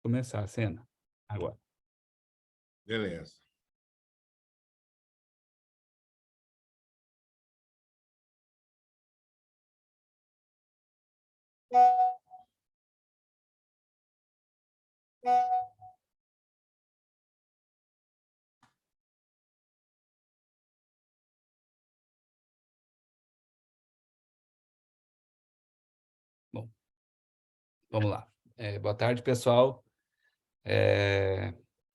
começar a cena agora. Beleza. Bom, vamos lá. Boa tarde, pessoal.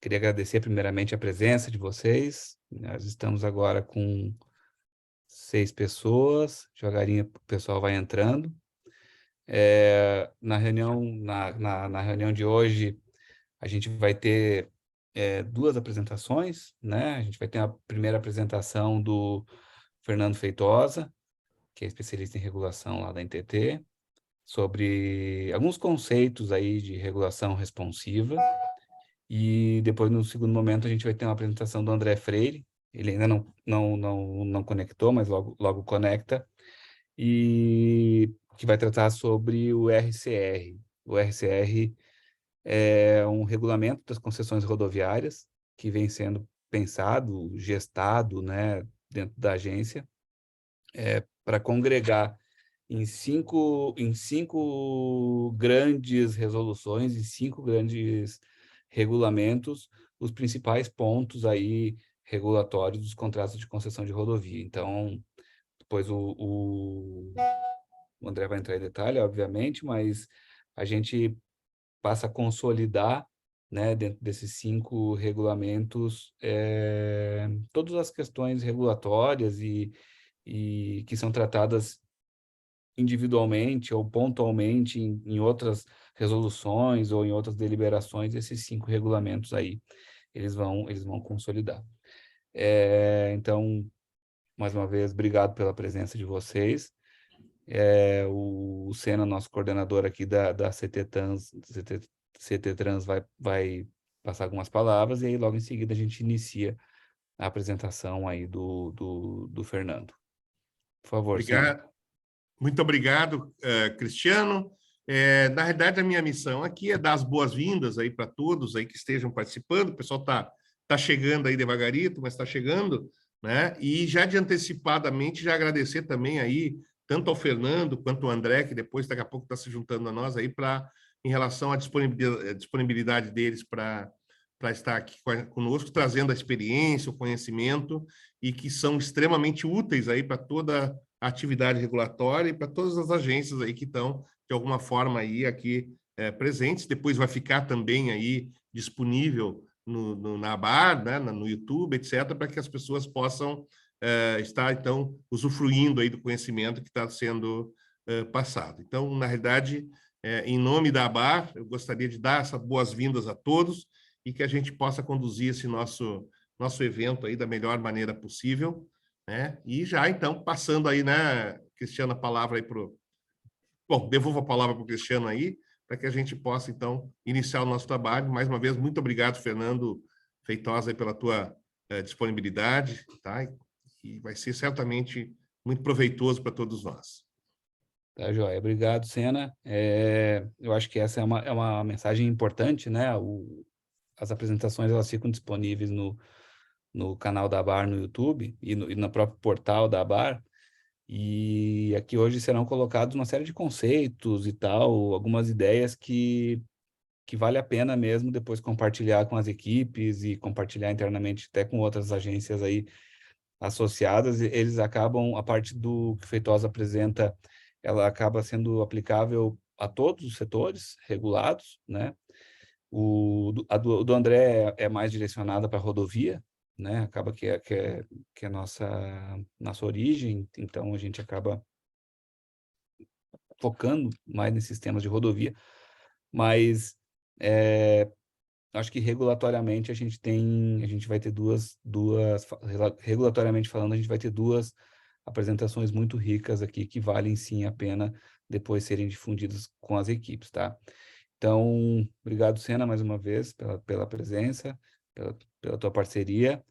Queria agradecer primeiramente a presença de vocês. Nós estamos agora com 6 pessoas. Devagarinho o pessoal vai entrando. Na reunião de hoje, a gente vai ter 2 apresentações, né? A gente vai ter a primeira apresentação do Fernando Feitosa, que é especialista em regulação lá da NTT, sobre alguns conceitos aí de regulação responsiva. E depois, no segundo momento, a gente vai ter uma apresentação do André Freire. Ele ainda não conectou, mas logo conecta. E que vai tratar sobre o RCR. O RCR é um regulamento das concessões rodoviárias que vem sendo pensado, gestado, né, dentro da agência, para congregar em cinco grandes resoluções, em 5 grandes regulamentos, os principais pontos aí regulatórios dos contratos de concessão de rodovia. Então, depois o André vai entrar em detalhe, obviamente, mas a gente passa a consolidar, né, dentro desses 5 regulamentos, todas as questões regulatórias e que são tratadas individualmente ou pontualmente em outras resoluções ou em outras deliberações, esses 5 regulamentos aí, eles vão consolidar. Então, mais uma vez, obrigado pela presença de vocês. O Senna, nosso coordenador aqui da CT Trans, vai passar algumas palavras e aí logo em seguida a gente inicia a apresentação aí do Fernando. Por favor, Senna. Obrigado. Muito obrigado, Cristiano. Na realidade, a minha missão aqui é dar as boas-vindas aí para todos aí que estejam participando. O pessoal tá chegando aí devagarito, mas está chegando, né? E já de antecipadamente, já agradecer também aí, tanto ao Fernando quanto ao André, que depois, daqui a pouco, está se juntando a nós aí, em relação à disponibilidade deles para estar aqui conosco, trazendo a experiência, o conhecimento, e que são extremamente úteis aí para toda a atividade regulatória e para todas as agências aí que estão, de alguma forma, aí aqui presentes. Depois vai ficar também aí disponível na ABAR, né, no YouTube, etc., para que as pessoas possam estar, então, usufruindo aí do conhecimento que está sendo passado. Então, na realidade, em nome da ABAR, eu gostaria de dar essas boas-vindas a todos e que a gente possa conduzir esse nosso evento aí da melhor maneira possível, né? E já, então, passando aí, né, Cristiano, a palavra aí para o... Bom, devolvo a palavra para o Cristiano aí, para que a gente possa, então, iniciar o nosso trabalho. Mais uma vez, muito obrigado, Fernando Feitosa, aí, pela tua disponibilidade, tá? E vai ser certamente muito proveitoso para todos nós. Tá, joia. Obrigado, Senna. Eu acho que essa é uma mensagem importante, né? As apresentações elas ficam disponíveis no canal da ABAR no YouTube e no próprio portal da ABAR. E aqui hoje serão colocados uma série de conceitos e tal, algumas ideias que vale a pena mesmo depois compartilhar com as equipes e compartilhar internamente até com outras agências aí associadas. Eles acabam, a parte do que Feitosa apresenta, ela acaba sendo aplicável a todos os setores regulados, né? A do André é mais direcionada para rodovia, né? Acaba que é nossa origem, então a gente acaba focando mais nesses temas de rodovia, mas acho que regulatoriamente a gente vai ter regulatoriamente falando, a gente vai ter 2 apresentações muito ricas aqui que valem sim a pena depois serem difundidas com as equipes, tá? Então, obrigado, Senna, mais uma vez pela presença, pela tua parceria.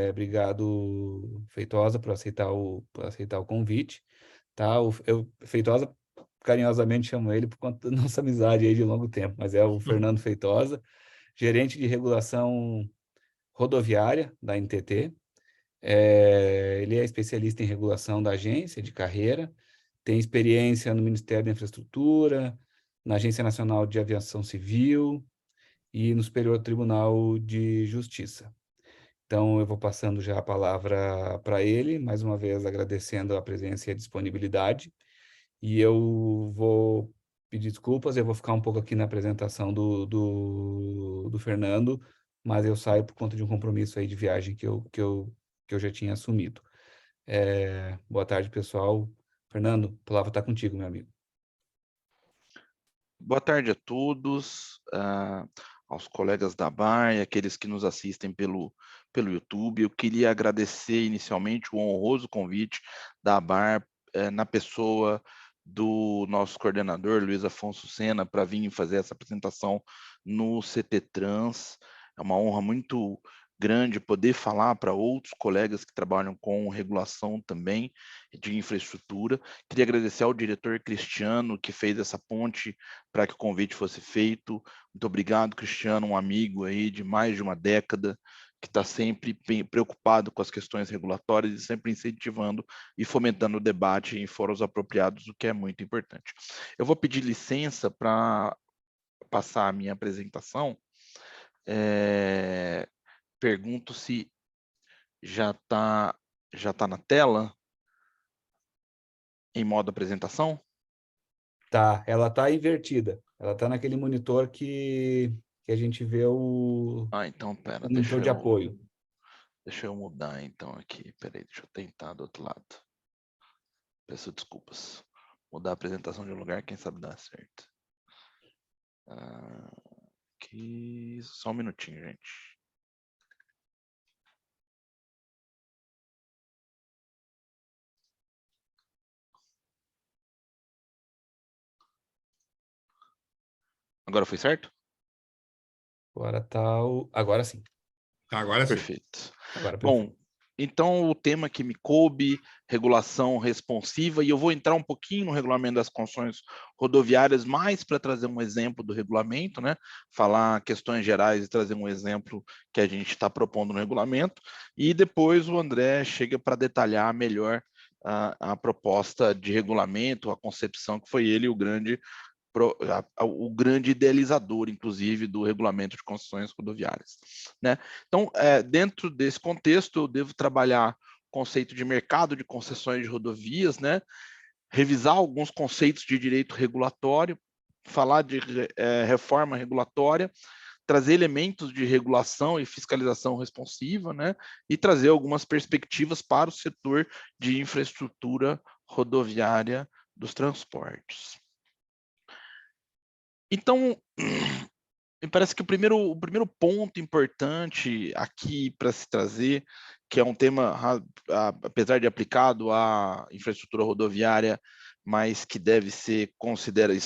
Obrigado, Feitosa, por aceitar o convite, tá? Feitosa, carinhosamente chamo ele por conta da nossa amizade aí de longo tempo, mas é o Fernando Feitosa, gerente de regulação rodoviária da NTT. Ele é especialista em regulação da agência de carreira, tem experiência no Ministério da Infraestrutura, na Agência Nacional de Aviação Civil e no Superior Tribunal de Justiça. Então, eu vou passando já a palavra para ele, mais uma vez agradecendo a presença e a disponibilidade, e eu vou pedir desculpas, eu vou ficar um pouco aqui na apresentação do Fernando, mas eu saio por conta de um compromisso aí de viagem que eu já tinha assumido. Boa tarde, pessoal. Fernando, a palavra está contigo, meu amigo. Boa tarde a todos, aos colegas da ABAR e aqueles que nos assistem pelo YouTube. Eu queria agradecer inicialmente o honroso convite da ABAR, na pessoa do nosso coordenador, Luiz Afonso Sena, para vir fazer essa apresentação no CT Trans. É uma honra muito grande poder falar para outros colegas que trabalham com regulação também de infraestrutura. Queria agradecer ao diretor Cristiano, que fez essa ponte para que o convite fosse feito. Muito obrigado, Cristiano, um amigo aí de mais de uma década, que está sempre preocupado com as questões regulatórias e sempre incentivando e fomentando o debate em fóruns apropriados, o que é muito importante. Eu vou pedir licença para passar a minha apresentação. Pergunto se já está na tela, em modo apresentação? Tá, ela tá invertida. Ela tá naquele monitor que a gente vê o Então, pera, monitor de apoio. deixa eu mudar então aqui. Peraí, deixa eu tentar do outro lado. Peço desculpas. Mudar a apresentação de um lugar, quem sabe dá certo. Aqui, só um minutinho, gente. Agora foi certo? Agora sim. Agora sim. Perfeito. Agora perfeito. Bom, então o tema que me coube, regulação responsiva, e eu vou entrar um pouquinho no regulamento das concessões rodoviárias, mais para trazer um exemplo do regulamento, né? Falar questões gerais e trazer um exemplo que a gente está propondo no regulamento, e depois o André chega para detalhar melhor a proposta de regulamento, a concepção, que foi ele o grande idealizador, inclusive, do regulamento de concessões rodoviárias, né? Então, dentro desse contexto, eu devo trabalhar o conceito de mercado de concessões de rodovias, né? Revisar alguns conceitos de direito regulatório, falar de reforma regulatória, trazer elementos de regulação e fiscalização responsiva, né? E trazer algumas perspectivas para o setor de infraestrutura rodoviária dos transportes. Então, me parece que o primeiro ponto importante aqui para se trazer, que é um tema, apesar de aplicado à infraestrutura rodoviária, mas que deve ser considerado,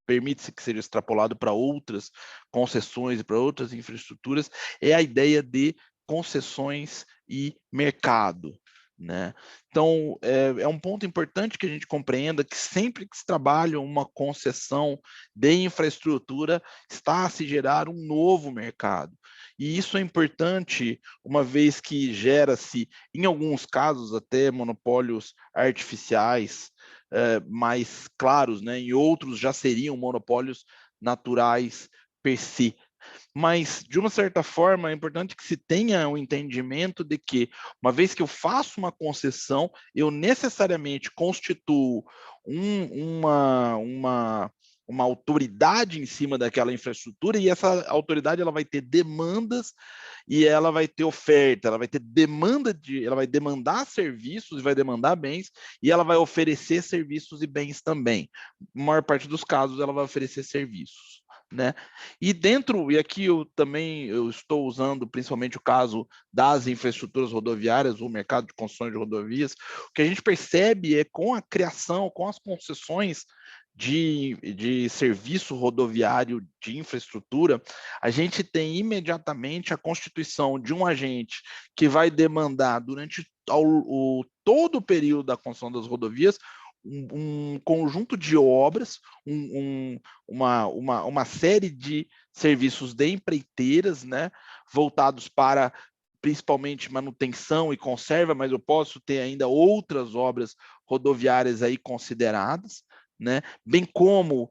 permite-se que seja extrapolado para outras concessões e para outras infraestruturas, é a ideia de concessões e mercado, né? Então, é um ponto importante que a gente compreenda que sempre que se trabalha uma concessão de infraestrutura, está a se gerar um novo mercado. E isso é importante, uma vez que gera-se, em alguns casos, até monopólios artificiais mais claros, né? Em outros já seriam monopólios naturais per se. Mas, de uma certa forma, é importante que se tenha um entendimento de que, uma vez que eu faço uma concessão, eu necessariamente constituo uma autoridade em cima daquela infraestrutura, e essa autoridade ela vai ter demandas e ela vai ter oferta, ela vai ter ela vai demandar serviços e vai demandar bens, e ela vai oferecer serviços e bens também. Na maior parte dos casos, ela vai oferecer serviços, né? E aqui eu estou usando principalmente o caso das infraestruturas rodoviárias, o mercado de concessões de rodovias. O que a gente percebe é com a criação, com as concessões de serviço rodoviário de infraestrutura, a gente tem imediatamente a constituição de um agente que vai demandar durante todo o período da construção das rodovias um conjunto de obras, uma série de serviços de empreiteiras, né, voltados para principalmente manutenção e conserva, mas eu posso ter ainda outras obras rodoviárias aí consideradas, né? Bem como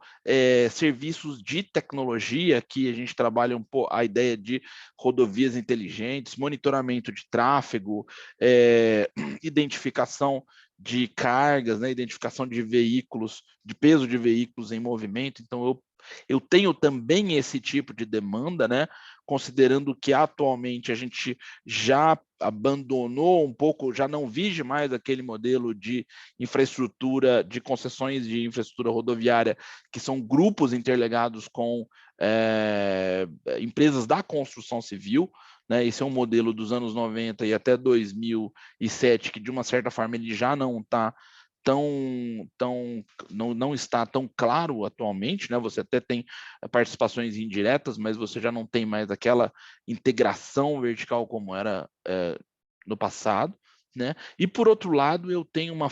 serviços de tecnologia, que a gente trabalha a ideia de rodovias inteligentes, monitoramento de tráfego, identificação de cargas, né? Identificação de veículos, de peso de veículos em movimento. Então, eu tenho também esse tipo de demanda, né? Considerando que atualmente a gente já abandonou um pouco, já não vige mais aquele modelo de infraestrutura, de concessões de infraestrutura rodoviária, que são grupos interligados com empresas da construção civil, né? Esse é um modelo dos anos 90 e até 2007, que de uma certa forma ele já não está não está tão claro atualmente, né? Você até tem participações indiretas, mas você já não tem mais aquela integração vertical como era no passado, né? E por outro lado, eu tenho uma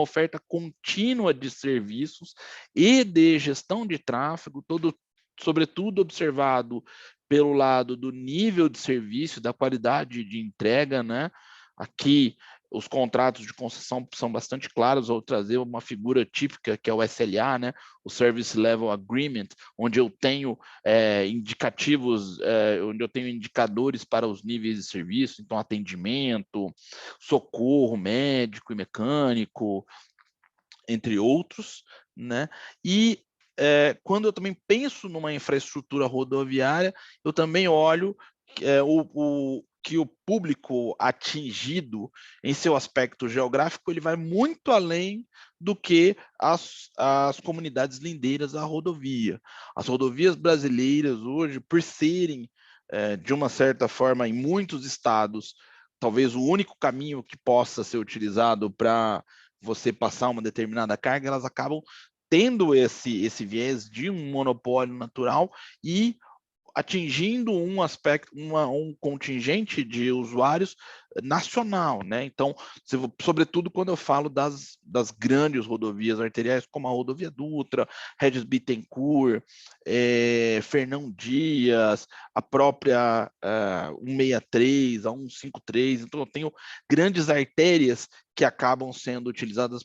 oferta contínua de serviços e de gestão de tráfego, sobretudo observado pelo lado do nível de serviço, da qualidade de entrega, né? Aqui os contratos de concessão são bastante claros. Vou trazer uma figura típica, que é o SLA, né? O Service Level Agreement, onde eu tenho indicativos, onde eu tenho indicadores para os níveis de serviço, então atendimento, socorro médico e mecânico, entre outros, né? E quando eu também penso numa infraestrutura rodoviária, eu também olho que o público atingido em seu aspecto geográfico ele vai muito além do que as comunidades lindeiras à rodovia. As rodovias brasileiras hoje, por serem, de uma certa forma, em muitos estados, talvez o único caminho que possa ser utilizado para você passar uma determinada carga, elas acabam tendo esse viés de um monopólio natural e atingindo um aspecto, um contingente de usuários nacional, né? Então, sobretudo quando eu falo das grandes rodovias arteriais, como a rodovia Dutra, Regis Bittencourt, Fernão Dias, a própria 163, a 153, então eu tenho grandes artérias que acabam sendo utilizadas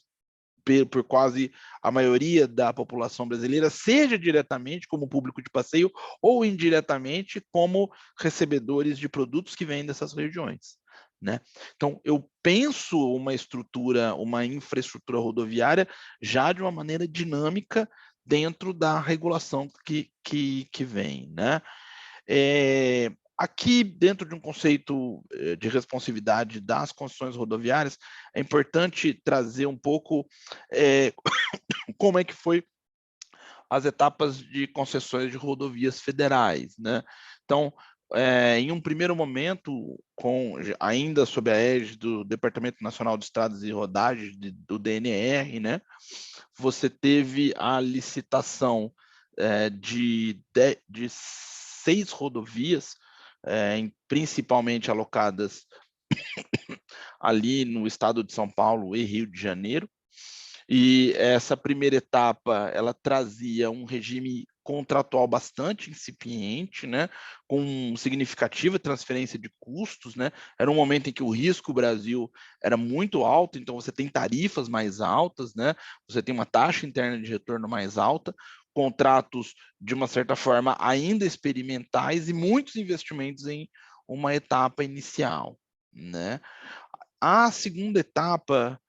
por quase a maioria da população brasileira, seja diretamente como público de passeio ou indiretamente como recebedores de produtos que vêm dessas regiões, né? Então, eu penso uma infraestrutura rodoviária já de uma maneira dinâmica dentro da regulação que vem, né? Aqui, dentro de um conceito de responsividade das concessões rodoviárias, é importante trazer um pouco como é que foi as etapas de concessões de rodovias federais, né? Então, em um primeiro momento, ainda sob a égide do Departamento Nacional de Estradas e Rodagens, do DNR, né? Você teve a licitação de 6 rodovias, principalmente alocadas ali no estado de São Paulo e Rio de Janeiro. E essa primeira etapa, ela trazia um regime contratual bastante incipiente, né, com significativa transferência de custos, né? Era um momento em que o risco Brasil era muito alto, então você tem tarifas mais altas, né? Você tem uma taxa interna de retorno mais alta, contratos de uma certa forma ainda experimentais e muitos investimentos em uma etapa inicial, né? A segunda etapa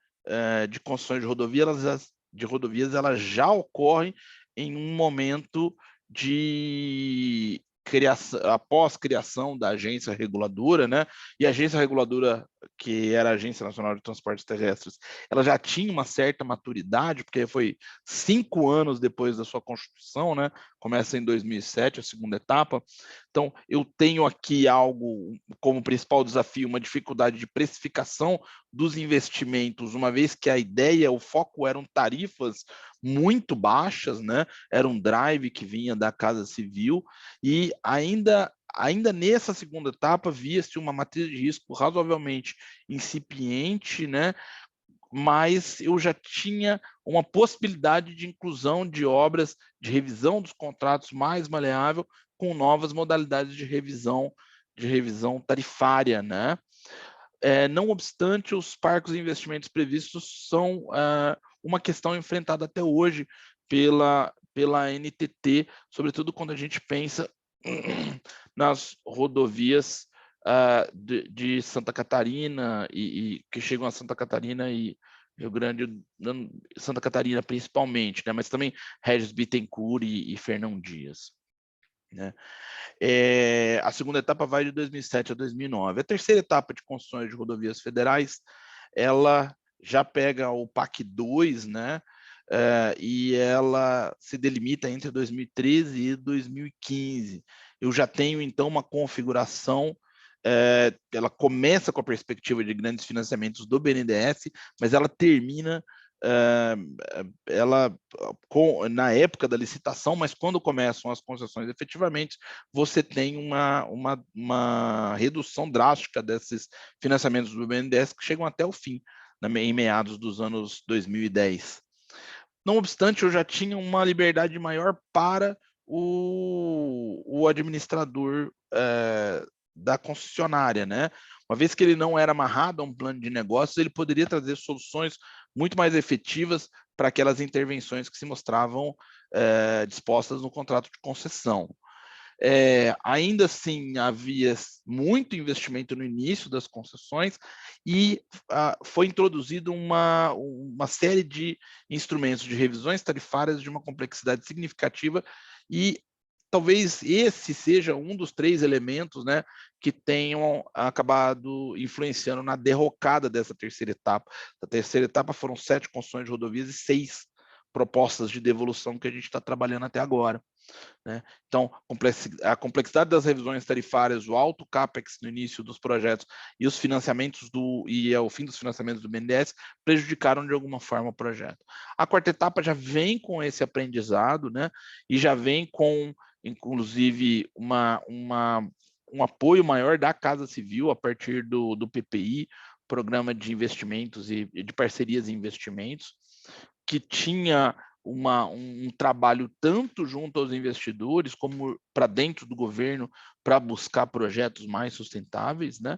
de construção de rodovias, ela já ocorre em um momento de criação, após criação da agência reguladora, né? E a agência reguladora, que era a Agência Nacional de Transportes Terrestres, ela já tinha uma certa maturidade, porque foi 5 anos depois da sua constituição, né? Começa em 2007, a segunda etapa. Então, eu tenho aqui algo como principal desafio, uma dificuldade de precificação dos investimentos, uma vez que a ideia, o foco eram tarifas muito baixas, né? Era um drive que vinha da Casa Civil e ainda nessa segunda etapa via-se uma matriz de risco razoavelmente incipiente, né? mas eu já tinha uma possibilidade de inclusão de obras de revisão dos contratos mais maleável com novas modalidades de revisão tarifária, né? Não obstante, os parcos e investimentos previstos são uma questão enfrentada até hoje pela NTT, sobretudo quando a gente pensa nas rodovias de Santa Catarina e que chegam a Santa Catarina e Rio Grande, Santa Catarina principalmente, né? Mas também Regis Bittencourt e Fernão Dias, né? A segunda etapa vai de 2007 a 2009. A terceira etapa de construções de rodovias federais, ela já pega o PAC 2, né? E ela se delimita entre 2013 e 2015. Eu já tenho, então, uma configuração, ela começa com a perspectiva de grandes financiamentos do BNDES, mas ela termina na época da licitação, mas quando começam as concessões efetivamente, você tem uma redução drástica desses financiamentos do BNDES que chegam até o fim, em meados dos anos 2010. Não obstante, eu já tinha uma liberdade maior para o administrador da concessionária, né? Uma vez que ele não era amarrado a um plano de negócios, ele poderia trazer soluções muito mais efetivas para aquelas intervenções que se mostravam dispostas no contrato de concessão. Ainda assim, havia muito investimento no início das concessões e foi introduzido uma série de instrumentos de revisões tarifárias de uma complexidade significativa e talvez esse seja um dos 3 elementos, né, que tenham acabado influenciando na derrocada dessa terceira etapa. A terceira etapa foram 7 concessões de rodovias e 6 propostas de devolução que a gente está trabalhando até agora, né? Então, a complexidade das revisões tarifárias, o alto CAPEX no início dos projetos e os financiamentos o fim dos financiamentos do BNDES prejudicaram de alguma forma o projeto. A quarta etapa já vem com esse aprendizado, né? E já vem com, inclusive, um apoio maior da Casa Civil a partir do PPI, Programa de Investimentos e de Parcerias e Investimentos, que tinha um trabalho tanto junto aos investidores como para dentro do governo para buscar projetos mais sustentáveis, né?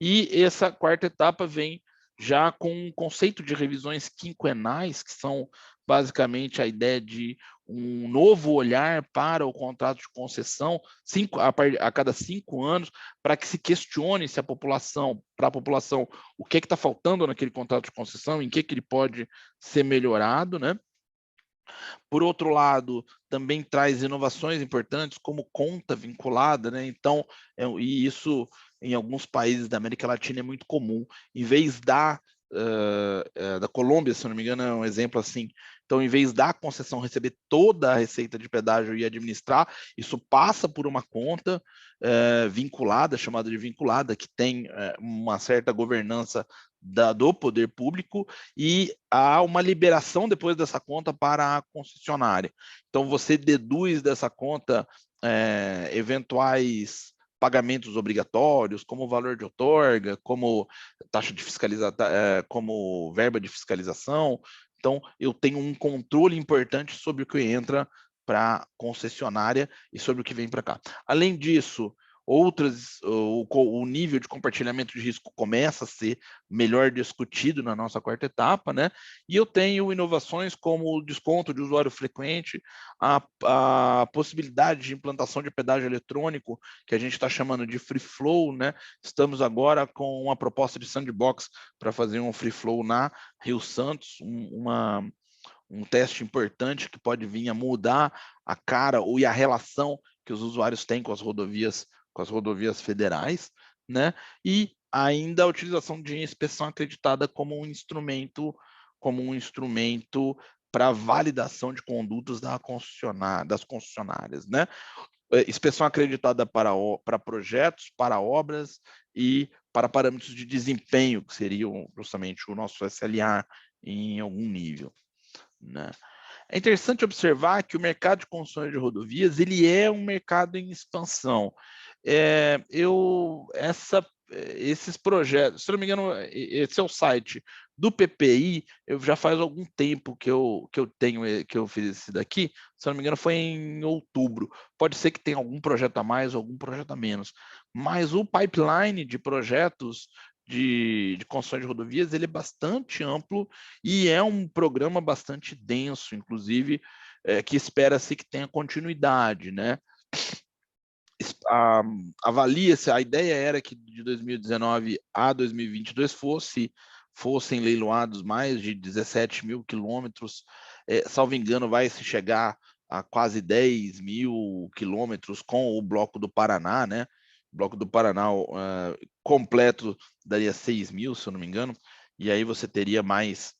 E essa quarta etapa vem já com um conceito de revisões quinquenais, que são basicamente a ideia de um novo olhar para o contrato de concessão a cada 5 anos, para que se questione se para a população, o que está faltando naquele contrato de concessão, em que ele pode ser melhorado, né? Por outro lado, também traz inovações importantes, como conta vinculada, né? Então, e isso em alguns países da América Latina é muito comum. Em vez da Colômbia, se não me engano, é um exemplo assim. Então, em vez da concessão receber toda a receita de pedágio e administrar, isso passa por uma conta vinculada, chamada de vinculada, que tem uma certa governança do poder público e há uma liberação depois dessa conta para a concessionária. Então, você deduz dessa conta eventuais pagamentos obrigatórios, como valor de outorga, como taxa de fiscalização, como verba de fiscalização. Então, eu tenho um controle importante sobre o que entra para a concessionária e sobre o que vem para cá. Além disso, o nível de compartilhamento de risco começa a ser melhor discutido na nossa quarta etapa, né? E eu tenho inovações como o desconto de usuário frequente, a possibilidade de implantação de pedágio eletrônico, que a gente está chamando de free flow, né? Estamos agora com uma proposta de sandbox para fazer um free flow na Rio Santos, um teste importante que pode vir a mudar a cara e a relação que os usuários têm com as rodovias federais, né? E ainda a utilização de inspeção acreditada como um instrumento para validação de condutas das concessionárias, né? Inspeção acreditada para projetos, para obras e para parâmetros de desempenho, que seriam justamente o nosso SLA em algum nível, né? É interessante observar que o mercado de construção de rodovias ele é um mercado em expansão. Esses projetos, se não me engano, esse é o site Do PPI, eu já faz algum tempo que eu fiz esse daqui, se não me engano foi em outubro. Pode ser que tenha algum projeto a mais ou algum projeto a menos, mas o pipeline de projetos de construção de rodovias, ele é bastante amplo e é um programa bastante denso, inclusive, que espera-se que tenha continuidade, né? Avalia-se, a ideia era que de 2019 a 2022 fossem leiloados mais de 17 mil quilômetros, salvo engano, vai se chegar a quase 10 mil quilômetros com o Bloco do Paraná, né? O Bloco do Paraná completo daria 6 mil, se eu não me engano, e aí você teria mais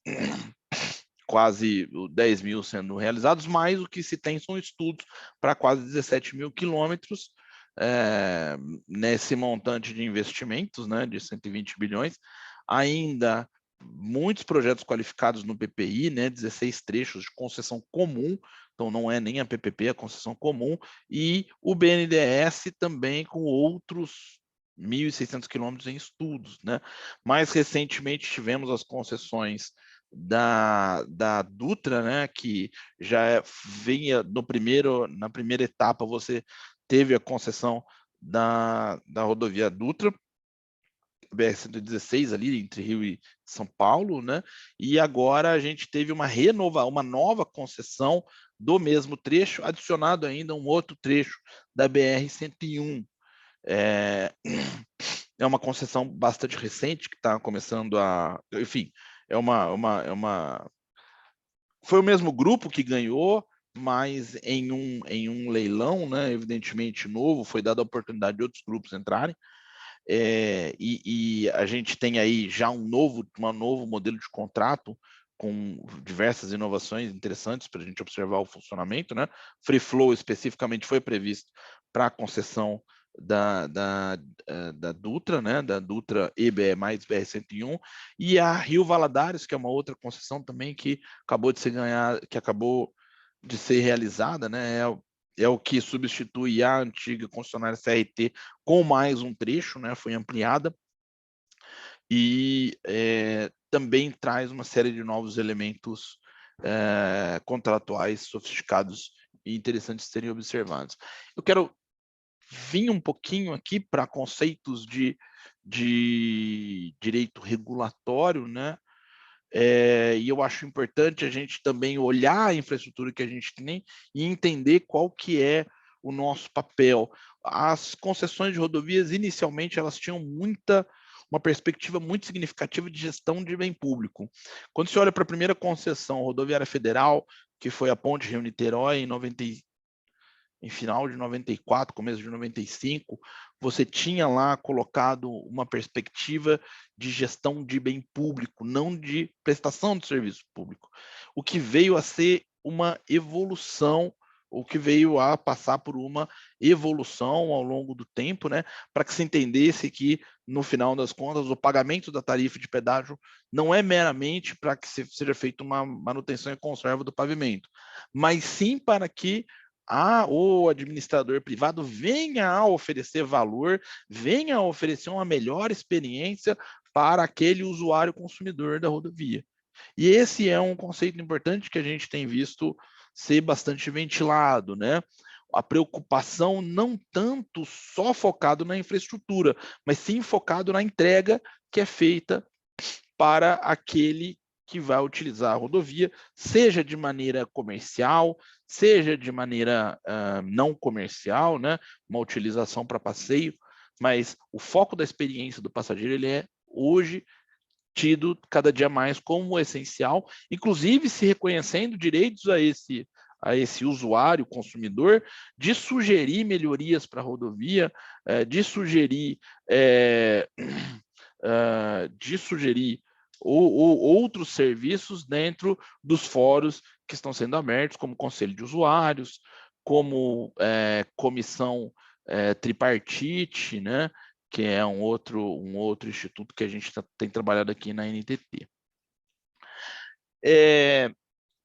quase 10 mil sendo realizados, mais o que se tem são estudos para quase 17 mil quilômetros, nesse montante de investimentos, né, de 120 bilhões, ainda muitos projetos qualificados no PPI, né, 16 trechos de concessão comum, então não é nem a PPP, é a concessão comum, e o BNDES também com outros 1.600 quilômetros em estudos, né? Mais recentemente tivemos as concessões da Dutra, né, que já vinha na primeira etapa, você teve a concessão da rodovia Dutra, BR-116 ali entre Rio e São Paulo, né? E agora a gente teve uma nova concessão do mesmo trecho, adicionado ainda um outro trecho da BR-101. É uma concessão bastante recente que está começando a, enfim, foi o mesmo grupo que ganhou, mas em um leilão, né, evidentemente novo, foi dada a oportunidade de outros grupos entrarem, e a gente tem aí já um novo modelo de contrato com diversas inovações interessantes para a gente observar o funcionamento, né? Free Flow especificamente foi previsto para a concessão da Dutra, né? Da Dutra EBE mais BR-101, e a Rio Valadares, que é uma outra concessão também que acabou de ser realizada, né? É o que substitui a antiga concessionária CRT com mais um trecho, né? Foi ampliada e também traz uma série de novos elementos contratuais sofisticados e interessantes de serem observados. Eu quero vir um pouquinho aqui para conceitos de direito regulatório, né? E eu acho importante a gente também olhar a infraestrutura que a gente tem e entender qual que é o nosso papel. As concessões de rodovias, inicialmente, elas tinham uma perspectiva muito significativa de gestão de bem público. Quando você olha para a primeira concessão rodoviária federal, que foi a Ponte Rio-Niterói, em final de 94, começo de 95, você tinha lá colocado uma perspectiva de gestão de bem público, não de prestação de serviço público, o que veio a ser uma evolução, o que veio a passar por uma evolução ao longo do tempo, né, para que se entendesse que, no final das contas, o pagamento da tarifa de pedágio não é meramente para que seja feita uma manutenção e conserva do pavimento, mas sim para que o administrador privado venha a oferecer valor, venha a oferecer uma melhor experiência para aquele usuário consumidor da rodovia. E esse é um conceito importante que a gente tem visto ser bastante ventilado, né? A preocupação não tanto só focado na infraestrutura, mas sim focado na entrega que é feita para aquele que vai utilizar a rodovia, seja de maneira comercial, seja de maneira não comercial, né? Uma utilização para passeio, mas o foco da experiência do passageiro ele é hoje tido cada dia mais como essencial, inclusive se reconhecendo direitos a esse usuário, consumidor, de sugerir melhorias para a rodovia, de sugerir outros serviços dentro dos fóruns que estão sendo abertos, como Conselho de Usuários, como comissão tripartite, né, que é um outro instituto que a gente tem trabalhado aqui na NTT.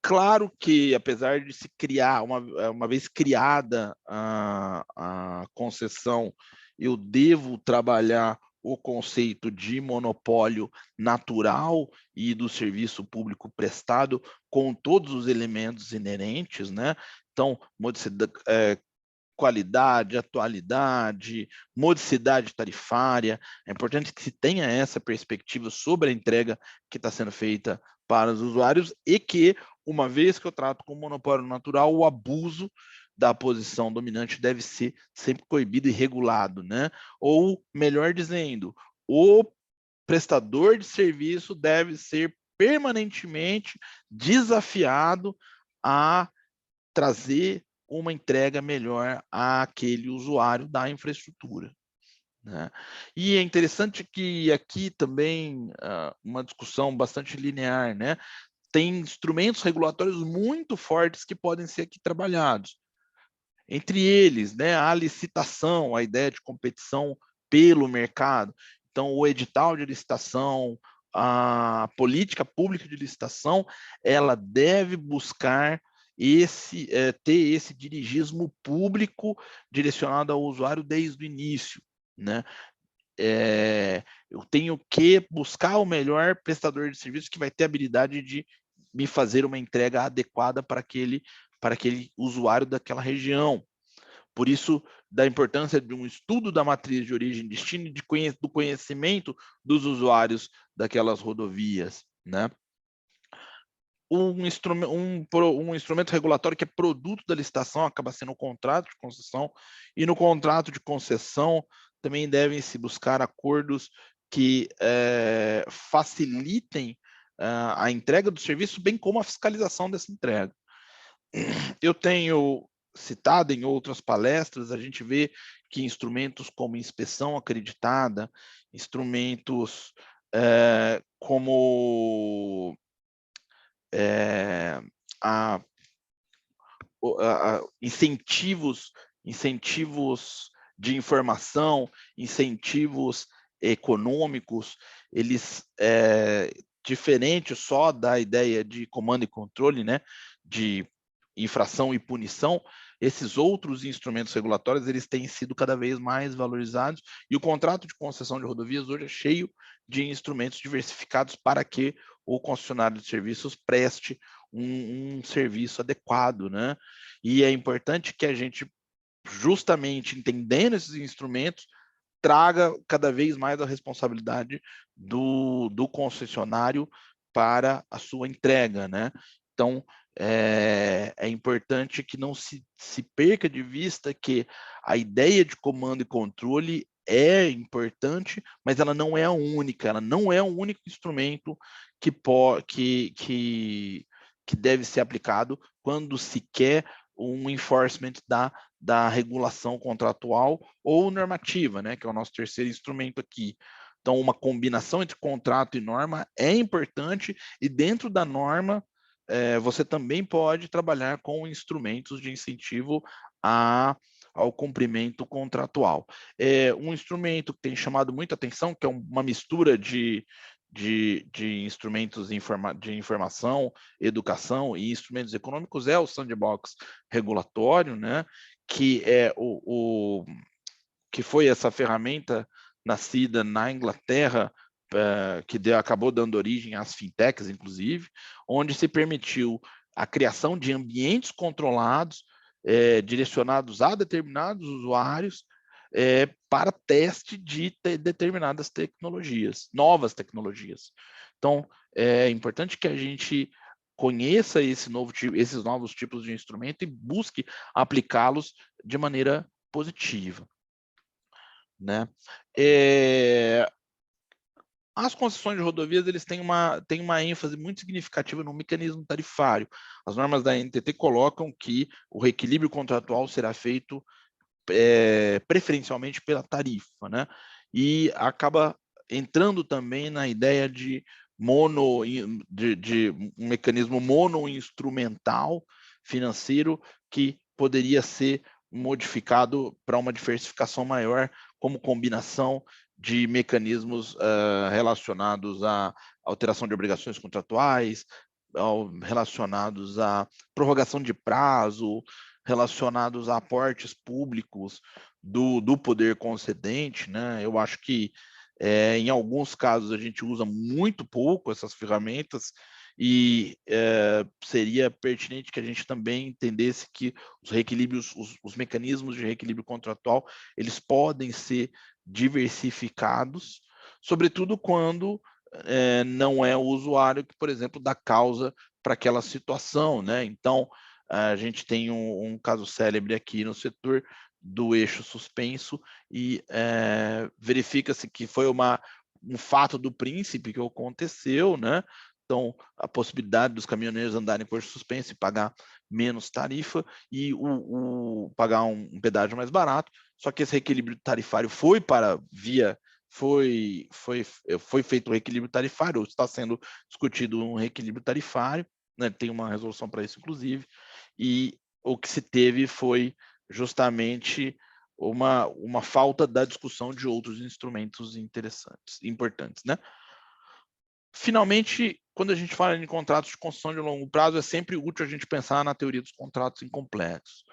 Claro que, apesar de se criar, uma vez criada a concessão, eu devo trabalhar o conceito de monopólio natural e do serviço público prestado com todos os elementos inerentes, né? Então, qualidade, atualidade, modicidade tarifária. É importante que se tenha essa perspectiva sobre a entrega que está sendo feita para os usuários e que, uma vez que eu trato com monopólio natural, o abuso da posição dominante deve ser sempre coibido e regulado, né? Ou, melhor dizendo, o prestador de serviço deve ser permanentemente desafiado a trazer uma entrega melhor àquele usuário da infraestrutura, né? E é interessante que aqui também uma discussão bastante linear, né? Tem instrumentos regulatórios muito fortes que podem ser aqui trabalhados. Entre eles, né, a licitação, a ideia de competição pelo mercado. Então, o edital de licitação, a política pública de licitação, ela deve buscar ter esse dirigismo público direcionado ao usuário desde o início, né? Eu tenho que buscar o melhor prestador de serviço que vai ter a habilidade de me fazer uma entrega adequada para aquele usuário daquela região. Por isso, da importância de um estudo da matriz de origem e destino e do conhecimento dos usuários daquelas rodovias, né? Um instrumento regulatório que é produto da licitação acaba sendo o contrato de concessão, e no contrato de concessão também devem se buscar acordos que facilitem a entrega do serviço, bem como a fiscalização dessa entrega. Eu tenho citado em outras palestras, a gente vê que instrumentos como inspeção acreditada, instrumentos como incentivos de informação, incentivos econômicos, eles, diferente só da ideia de comando e controle, né, de infração e punição, esses outros instrumentos regulatórios, eles têm sido cada vez mais valorizados, e o contrato de concessão de rodovias hoje é cheio de instrumentos diversificados para que o concessionário de serviços preste um serviço adequado, né? E é importante que a gente, justamente entendendo esses instrumentos, traga cada vez mais a responsabilidade do concessionário para a sua entrega, né? Então, é importante que não se perca de vista que a ideia de comando e controle é importante, mas ela não é a única, ela não é o único instrumento que deve ser aplicado quando se quer um enforcement da regulação contratual ou normativa, né, que é o nosso terceiro instrumento aqui. Então, uma combinação entre contrato e norma é importante, e dentro da norma, você também pode trabalhar com instrumentos de incentivo ao cumprimento contratual. Um instrumento que tem chamado muita atenção, que é uma mistura de instrumentos de informação, educação e instrumentos econômicos, é o sandbox regulatório, né? Que é que foi essa ferramenta nascida na Inglaterra, que acabou dando origem às fintechs, inclusive, onde se permitiu a criação de ambientes controlados, direcionados a determinados usuários, para teste de determinadas tecnologias, novas tecnologias. Então, é importante que a gente conheça esses novos tipos de instrumento e busque aplicá-los de maneira positiva, né? As concessões de rodovias, eles têm uma ênfase muito significativa no mecanismo tarifário. As normas da NTT colocam que o reequilíbrio contratual será feito preferencialmente pela tarifa, né? E acaba entrando também na ideia de um mecanismo monoinstrumental financeiro que poderia ser modificado para uma diversificação maior, como combinação de mecanismos relacionados à alteração de obrigações contratuais, relacionados à prorrogação de prazo, relacionados a aportes públicos do poder concedente, né? Eu acho que Em alguns casos, a gente usa muito pouco essas ferramentas e seria pertinente que a gente também entendesse que os reequilíbrios, os mecanismos de reequilíbrio contratual, eles podem ser diversificados, sobretudo quando não é o usuário que, por exemplo, dá causa para aquela situação, né? Então, a gente tem um caso célebre aqui no setor do eixo suspenso e verifica-se que foi um fato do príncipe que aconteceu, né? Então, a possibilidade dos caminhoneiros andarem com eixo suspenso e pagar menos tarifa e pagar um pedágio mais barato, só que esse reequilíbrio tarifário foi feito um reequilíbrio tarifário, ou está sendo discutido um reequilíbrio tarifário, né? Tem uma resolução para isso, inclusive, e o que se teve foi justamente uma falta da discussão de outros instrumentos interessantes, importantes, né? Finalmente, quando a gente fala em contratos de construção de longo prazo, é sempre útil a gente pensar na teoria dos contratos incompletos.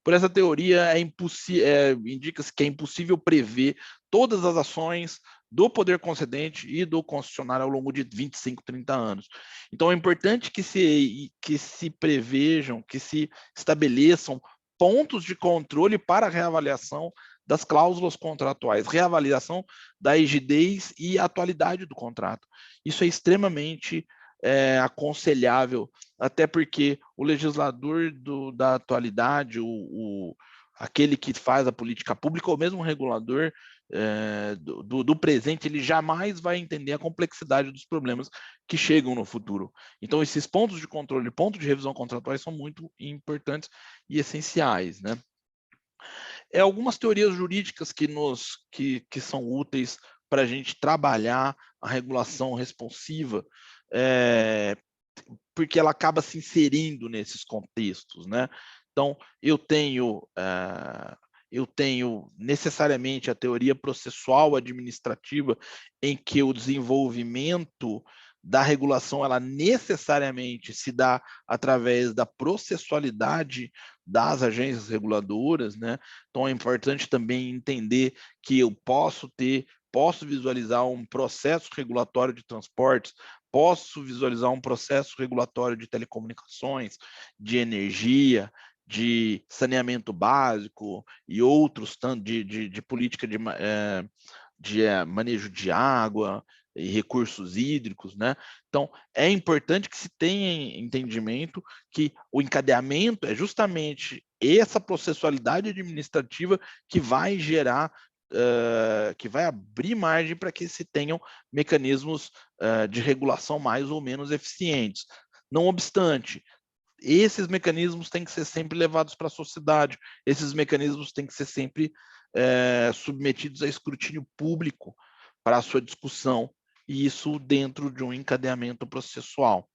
Por essa teoria, indica-se que é impossível prever todas as ações do poder concedente e do concessionário ao longo de 25, 30 anos. Então, é importante que se prevejam, que se estabeleçam pontos de controle para a reavaliação das cláusulas contratuais, reavaliação da rigidez e atualidade do contrato. Isso é extremamente aconselhável, até porque o legislador da atualidade, aquele que faz a política pública, ou mesmo o regulador do presente, ele jamais vai entender a complexidade dos problemas que chegam no futuro. Então, esses pontos de controle, pontos de revisão contratuais são muito importantes e essenciais, né? Algumas teorias jurídicas que são úteis para a gente trabalhar a regulação responsiva, porque ela acaba se inserindo nesses contextos, né? Então, eu tenho necessariamente a teoria processual administrativa, em que o desenvolvimento da regulação, ela necessariamente se dá através da processualidade das agências reguladoras, né? Então, é importante também entender que eu posso visualizar um processo regulatório de transportes, posso visualizar um processo regulatório de telecomunicações, de energia, de saneamento básico e outros, de política de manejo de água e recursos hídricos, né? Então, é importante que se tenha entendimento que o encadeamento é justamente essa processualidade administrativa que vai gerar, que vai abrir margem para que se tenham mecanismos de regulação mais ou menos eficientes. Não obstante, esses mecanismos têm que ser sempre levados para a sociedade, esses mecanismos têm que ser sempre submetidos a escrutínio público para a sua discussão, e isso dentro de um encadeamento processual.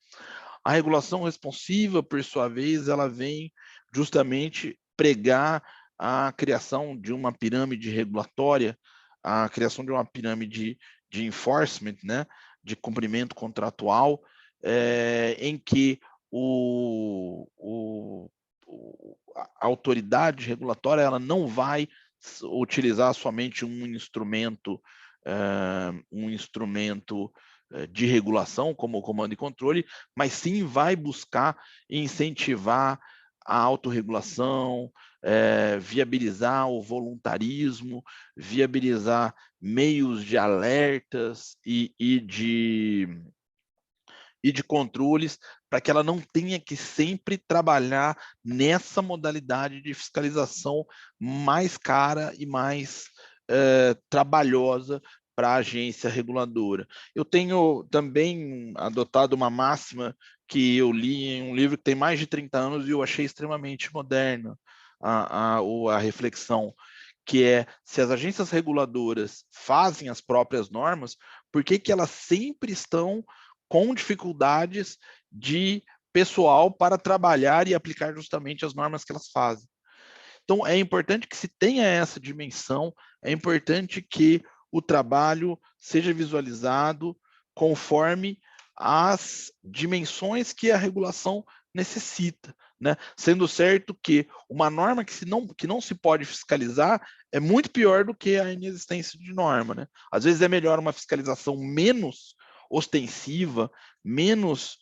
A regulação responsiva, por sua vez, ela vem justamente pregar a criação de uma pirâmide regulatória, a criação de uma pirâmide de enforcement, né, de cumprimento contratual, em que a autoridade regulatória ela não vai utilizar somente um instrumento de regulação, como o comando e controle, mas sim vai buscar incentivar a autorregulação, viabilizar o voluntarismo, viabilizar meios de alertas e de controles, para que ela não tenha que sempre trabalhar nessa modalidade de fiscalização mais cara e mais trabalhosa para a agência reguladora. Eu tenho também adotado uma máxima que eu li em um livro que tem mais de 30 anos e eu achei extremamente moderna a reflexão, que é: se as agências reguladoras fazem as próprias normas, por que elas sempre estão com dificuldades de pessoal para trabalhar e aplicar justamente as normas que elas fazem? Então, é importante que se tenha essa dimensão, é importante que o trabalho seja visualizado conforme as dimensões que a regulação necessita, né? Sendo certo que uma norma que não se pode fiscalizar é muito pior do que a inexistência de norma, né? Às vezes é melhor uma fiscalização menos ostensiva, menos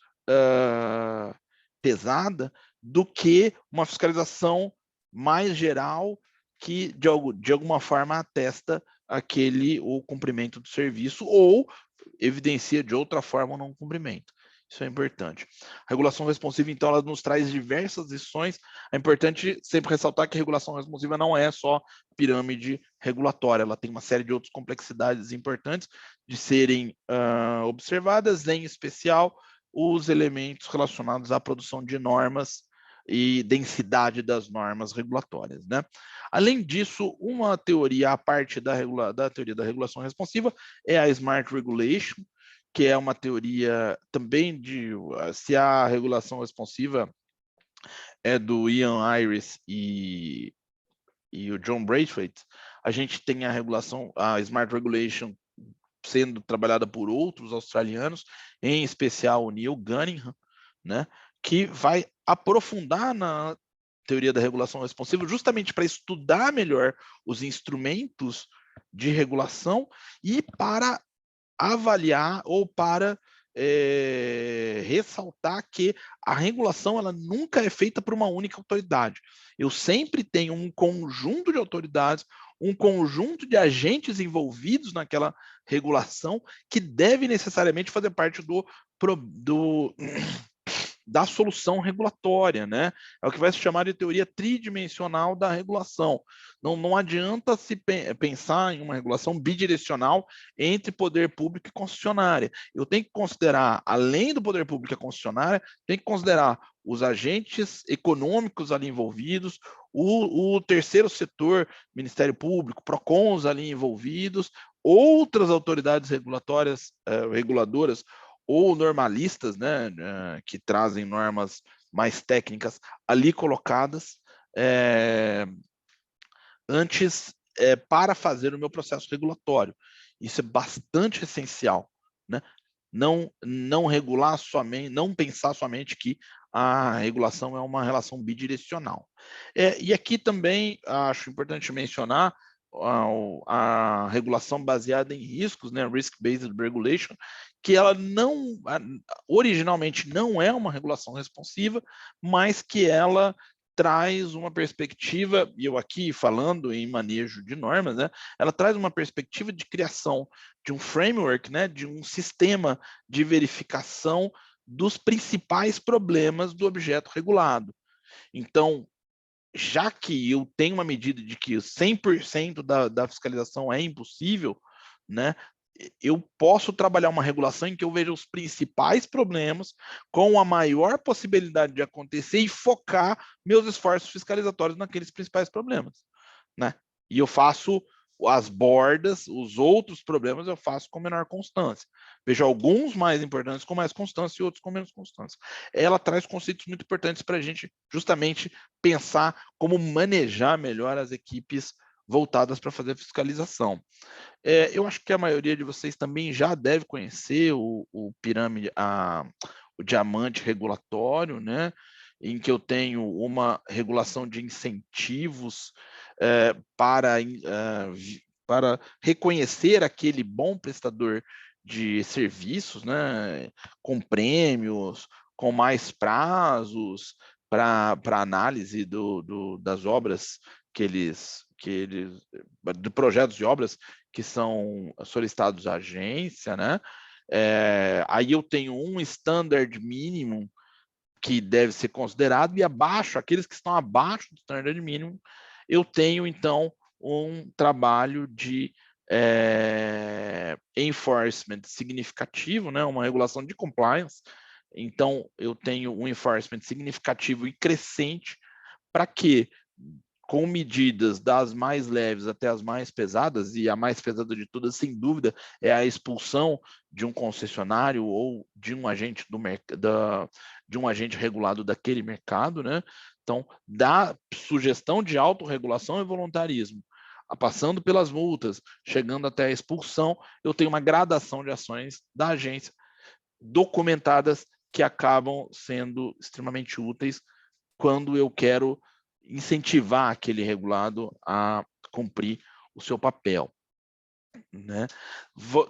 pesada, do que uma fiscalização mais geral que, de alguma forma, atesta o cumprimento do serviço ou evidencia de outra forma o não cumprimento. Isso é importante. A regulação responsiva, então, ela nos traz diversas lições. É importante sempre ressaltar que a regulação responsiva não é só pirâmide regulatória, ela tem uma série de outras complexidades importantes de serem observadas, em especial os elementos relacionados à produção de normas e densidade das normas regulatórias, né? Além disso, uma teoria à parte da teoria da regulação responsiva é a Smart Regulation, que é uma teoria também se a regulação responsiva é do Ian Iris e o John Braithwaite, a gente tem a Smart Regulation sendo trabalhada por outros australianos, em especial o Neil Gunningham, né, que vai aprofundar na teoria da regulação responsiva justamente para estudar melhor os instrumentos de regulação e para avaliar ou para ressaltar que a regulação ela nunca é feita por uma única autoridade. Eu sempre tenho um conjunto de autoridades, um conjunto de agentes envolvidos naquela regulação que deve necessariamente fazer parte da solução regulatória, né? É o que vai se chamar de teoria tridimensional da regulação. Não adianta se pensar em uma regulação bidirecional entre poder público e concessionária. Eu tenho que considerar, além do poder público e a concessionária, tenho que considerar os agentes econômicos ali envolvidos, o terceiro setor, Ministério Público, PROCONs ali envolvidos, outras autoridades reguladoras ou normalistas, né, que trazem normas mais técnicas ali colocadas antes para fazer o meu processo regulatório. Isso é bastante essencial, né? Não regular somente, não pensar somente que a regulação é uma relação bidirecional. E aqui também acho importante mencionar a regulação baseada em riscos, né, risk-based regulation, que ela originalmente não é uma regulação responsiva, mas que ela traz uma perspectiva, e eu aqui falando em manejo de normas, né, ela traz uma perspectiva de criação de um framework, né, de um sistema de verificação dos principais problemas do objeto regulado. Então, já que eu tenho uma medida de que 100% da fiscalização é impossível, né, eu posso trabalhar uma regulação em que eu veja os principais problemas com a maior possibilidade de acontecer e focar meus esforços fiscalizatórios naqueles principais problemas, né? E eu faço as bordas, os outros problemas eu faço com menor constância. Vejo alguns mais importantes com mais constância e outros com menos constância. Ela traz conceitos muito importantes para a gente justamente pensar como manejar melhor as equipes voltadas para fazer fiscalização. Eu acho que a maioria de vocês também já deve conhecer o diamante regulatório, né? Em que eu tenho uma regulação de incentivos para reconhecer aquele bom prestador de serviços, né? Com prêmios, com mais prazos para análise das obras de projetos de obras que são solicitados à agência, né? Aí eu tenho um standard mínimo que deve ser considerado, e aqueles que estão abaixo do standard mínimo, eu tenho, então, um trabalho de enforcement significativo, né? Uma regulação de compliance. Então, eu tenho um enforcement significativo e crescente para que, com medidas das mais leves até as mais pesadas, e a mais pesada de todas, sem dúvida, é a expulsão de um concessionário ou de um agente de um agente regulado daquele mercado, né? Então, da sugestão de autorregulação e voluntarismo, passando pelas multas, chegando até a expulsão, eu tenho uma gradação de ações da agência documentadas que acabam sendo extremamente úteis quando eu quero incentivar aquele regulado a cumprir o seu papel, né?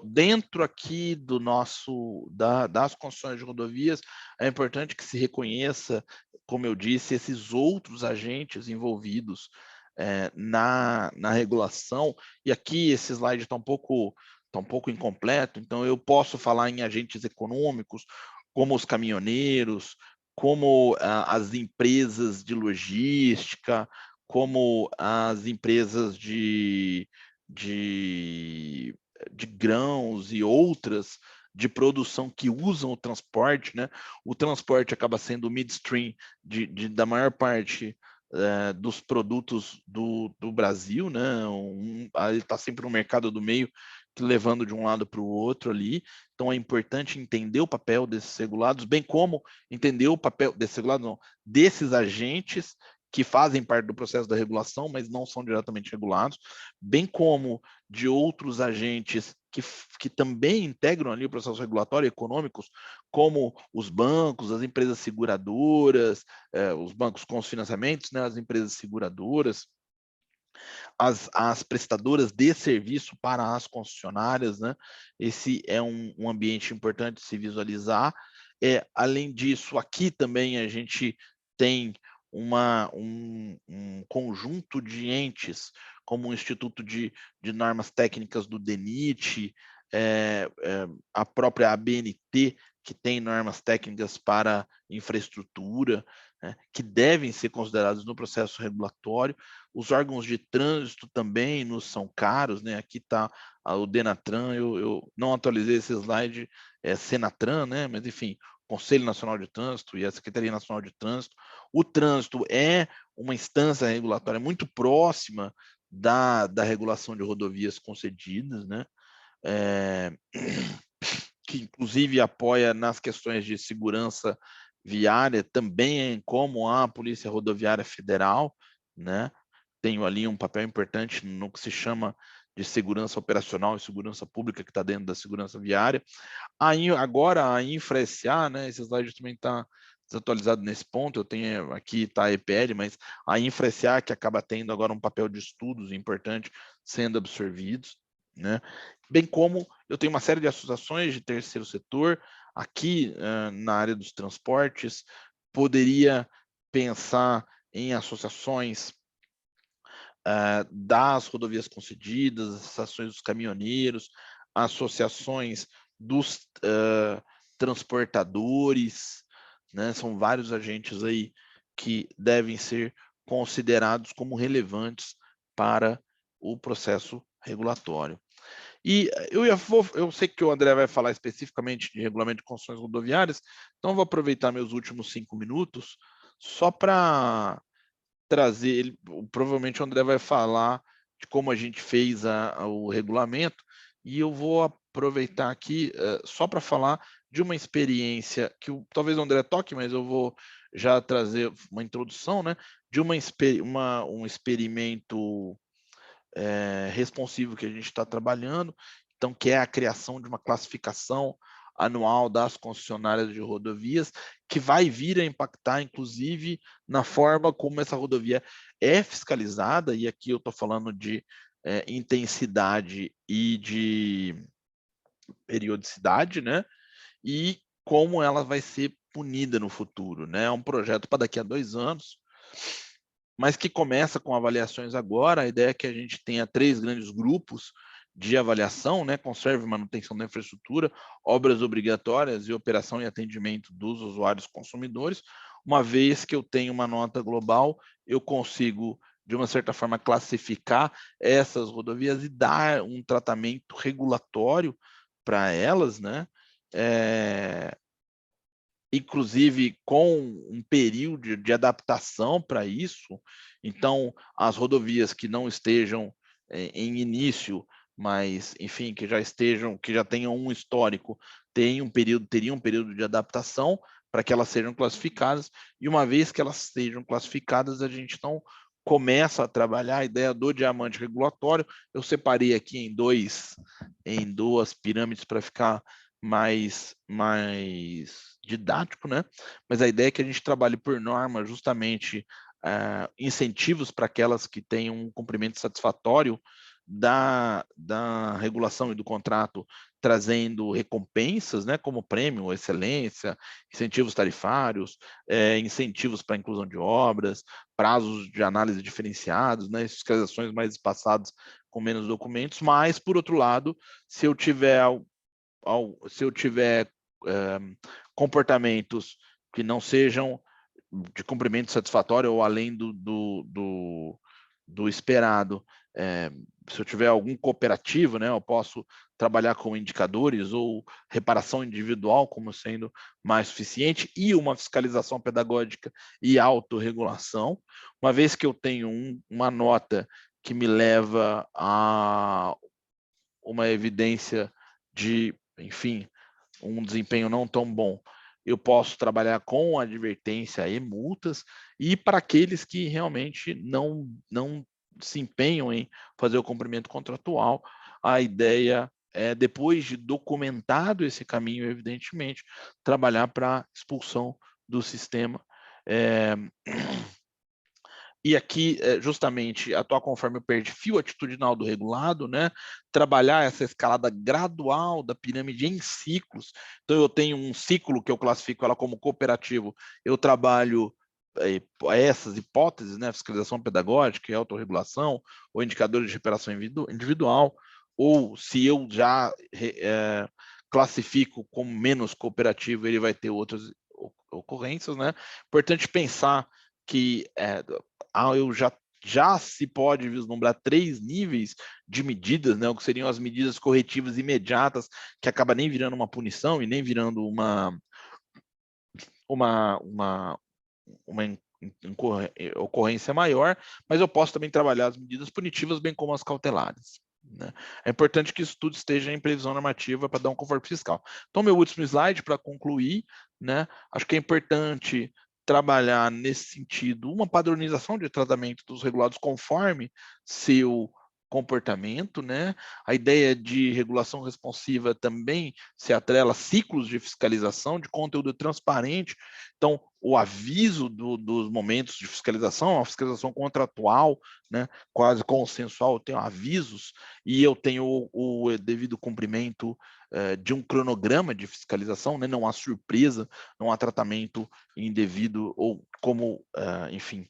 Dentro aqui do das concessões de rodovias, é importante que se reconheça, como eu disse, esses outros agentes envolvidos na regulação, e aqui esse slide está um pouco incompleto, então eu posso falar em agentes econômicos, como os caminhoneiros, como as empresas de logística, como as empresas de grãos e outras de produção que usam o transporte, né? O transporte acaba sendo o midstream da maior parte dos produtos do Brasil, né? Ele está sempre no mercado do meio, levando de um lado para o outro ali. Então é importante entender o papel desses regulados, bem como entender o papel desses regulados, não, desses agentes que fazem parte do processo da regulação, mas não são diretamente regulados, bem como de outros agentes que também integram ali o processo regulatório econômicos, como os bancos, as empresas seguradoras, os bancos com os financiamentos, né, as empresas seguradoras, as prestadoras de serviço para as concessionárias, né? Esse é um ambiente importante de se visualizar. Além disso, aqui também a gente tem um conjunto de entes, como o Instituto de Normas Técnicas do DENIT, a própria ABNT, que tem normas técnicas para infraestrutura, né, que devem ser considerados no processo regulatório. Os órgãos de trânsito também nos são caros, né? Aqui está o Denatran, eu não atualizei esse slide, Senatran, né? Mas enfim, Conselho Nacional de Trânsito e a Secretaria Nacional de Trânsito. O trânsito é uma instância regulatória muito próxima da regulação de rodovias concedidas, né? Que inclusive apoia nas questões de segurança viária, também como a Polícia Rodoviária Federal, né? Tenho ali um papel importante no que se chama de segurança operacional e segurança pública, que está dentro da segurança viária. Agora, a Infra-SA, né, esse slide também está desatualizado nesse ponto, eu tenho aqui está a EPL, mas a Infra-SA que acaba tendo agora um papel de estudos importante sendo absorvidos, né? Bem como eu tenho uma série de associações de terceiro setor, aqui na área dos transportes, poderia pensar em associações das rodovias concedidas, associações dos caminhoneiros, associações dos transportadores, né? São vários agentes aí que devem ser considerados como relevantes para o processo regulatório. E eu sei que o André vai falar especificamente de regulamento de concessões rodoviárias, então eu vou aproveitar meus últimos 5 minutos só para trazer, provavelmente o André vai falar de como a gente fez o regulamento, e eu vou aproveitar aqui só para falar de uma experiência que talvez o André toque, mas eu vou já trazer uma introdução, né, de um experimento responsivo que a gente está trabalhando, então, que é a criação de uma classificação anual das concessionárias de rodovias, que vai vir a impactar, inclusive, na forma como essa rodovia é fiscalizada, e aqui eu estou falando de intensidade e de periodicidade, né? E como ela vai ser punida no futuro, né? É um projeto para daqui a 2 anos, mas que começa com avaliações agora. A ideia é que a gente tenha 3 grandes grupos de avaliação, né? Conserve e manutenção da infraestrutura, obras obrigatórias e operação e atendimento dos usuários consumidores. Uma vez que eu tenho uma nota global, eu consigo, de uma certa forma, classificar essas rodovias e dar um tratamento regulatório para elas, né? Inclusive com um período de adaptação para isso. Então, as rodovias que não estejam em início, mas, enfim, que já tenham um histórico, teriam um período de adaptação para que elas sejam classificadas, e uma vez que elas sejam classificadas, a gente então começa a trabalhar a ideia do diamante regulatório. Eu separei aqui em duas pirâmides para ficar mais didático, né? Mas a ideia é que a gente trabalhe por norma justamente incentivos para aquelas que tenham um cumprimento satisfatório da regulação e do contrato, trazendo recompensas, né, como prêmio, excelência, incentivos tarifários, incentivos para inclusão de obras, prazos de análise diferenciados, né, fiscalizações mais espaçadas com menos documentos, mas, por outro lado, se eu tiver comportamentos que não sejam de cumprimento satisfatório ou além do esperado, se eu tiver algum cooperativo, né, eu posso trabalhar com indicadores ou reparação individual como sendo mais suficiente, e uma fiscalização pedagógica e autorregulação, uma vez que eu tenho uma nota que me leva a uma evidência de, enfim, um desempenho não tão bom, eu posso trabalhar com advertência e multas, e para aqueles que realmente não se empenham em fazer o cumprimento contratual, a ideia é, depois de documentado esse caminho, evidentemente, trabalhar para expulsão do sistema. E aqui, justamente, atuar conforme o perfil atitudinal do regulado, né? Trabalhar essa escalada gradual da pirâmide em ciclos. Então, eu tenho um ciclo que eu classifico ela como cooperativo, eu trabalho essas hipóteses, né? Fiscalização pedagógica e autorregulação, ou indicadores de recuperação individual, ou se eu já classifico como menos cooperativo, ele vai ter outras ocorrências, né? Importante pensar que eu já se pode vislumbrar 3 níveis de medidas, né, o que seriam as medidas corretivas imediatas, que acaba nem virando uma punição e nem virando uma ocorrência maior, mas eu posso também trabalhar as medidas punitivas, bem como as cautelares, né? É importante que isso tudo esteja em previsão normativa para dar um conforto fiscal. Então, meu último slide para concluir, né? Acho que é importante trabalhar nesse sentido uma padronização de tratamento dos regulados conforme seu comportamento, né? A ideia de regulação responsiva também se atrela a ciclos de fiscalização, de conteúdo transparente. Então, o aviso dos momentos de fiscalização, a fiscalização contratual, né, quase consensual, eu tenho avisos e eu tenho o devido cumprimento de um cronograma de fiscalização, né, não há surpresa, não há tratamento indevido ou como, enfim,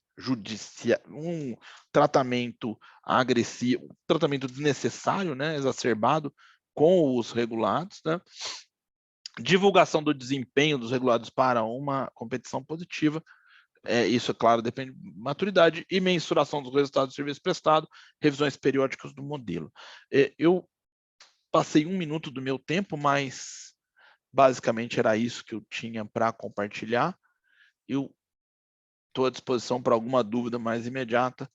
um tratamento agressivo, tratamento desnecessário, né, exacerbado com os regulados, né? Divulgação do desempenho dos regulados para uma competição positiva, isso, é claro, depende de maturidade, e mensuração dos resultados do serviço prestado, revisões periódicas do modelo. Eu passei 1 minuto do meu tempo, mas basicamente era isso que eu tinha para compartilhar. Eu estou à disposição para alguma dúvida mais imediata,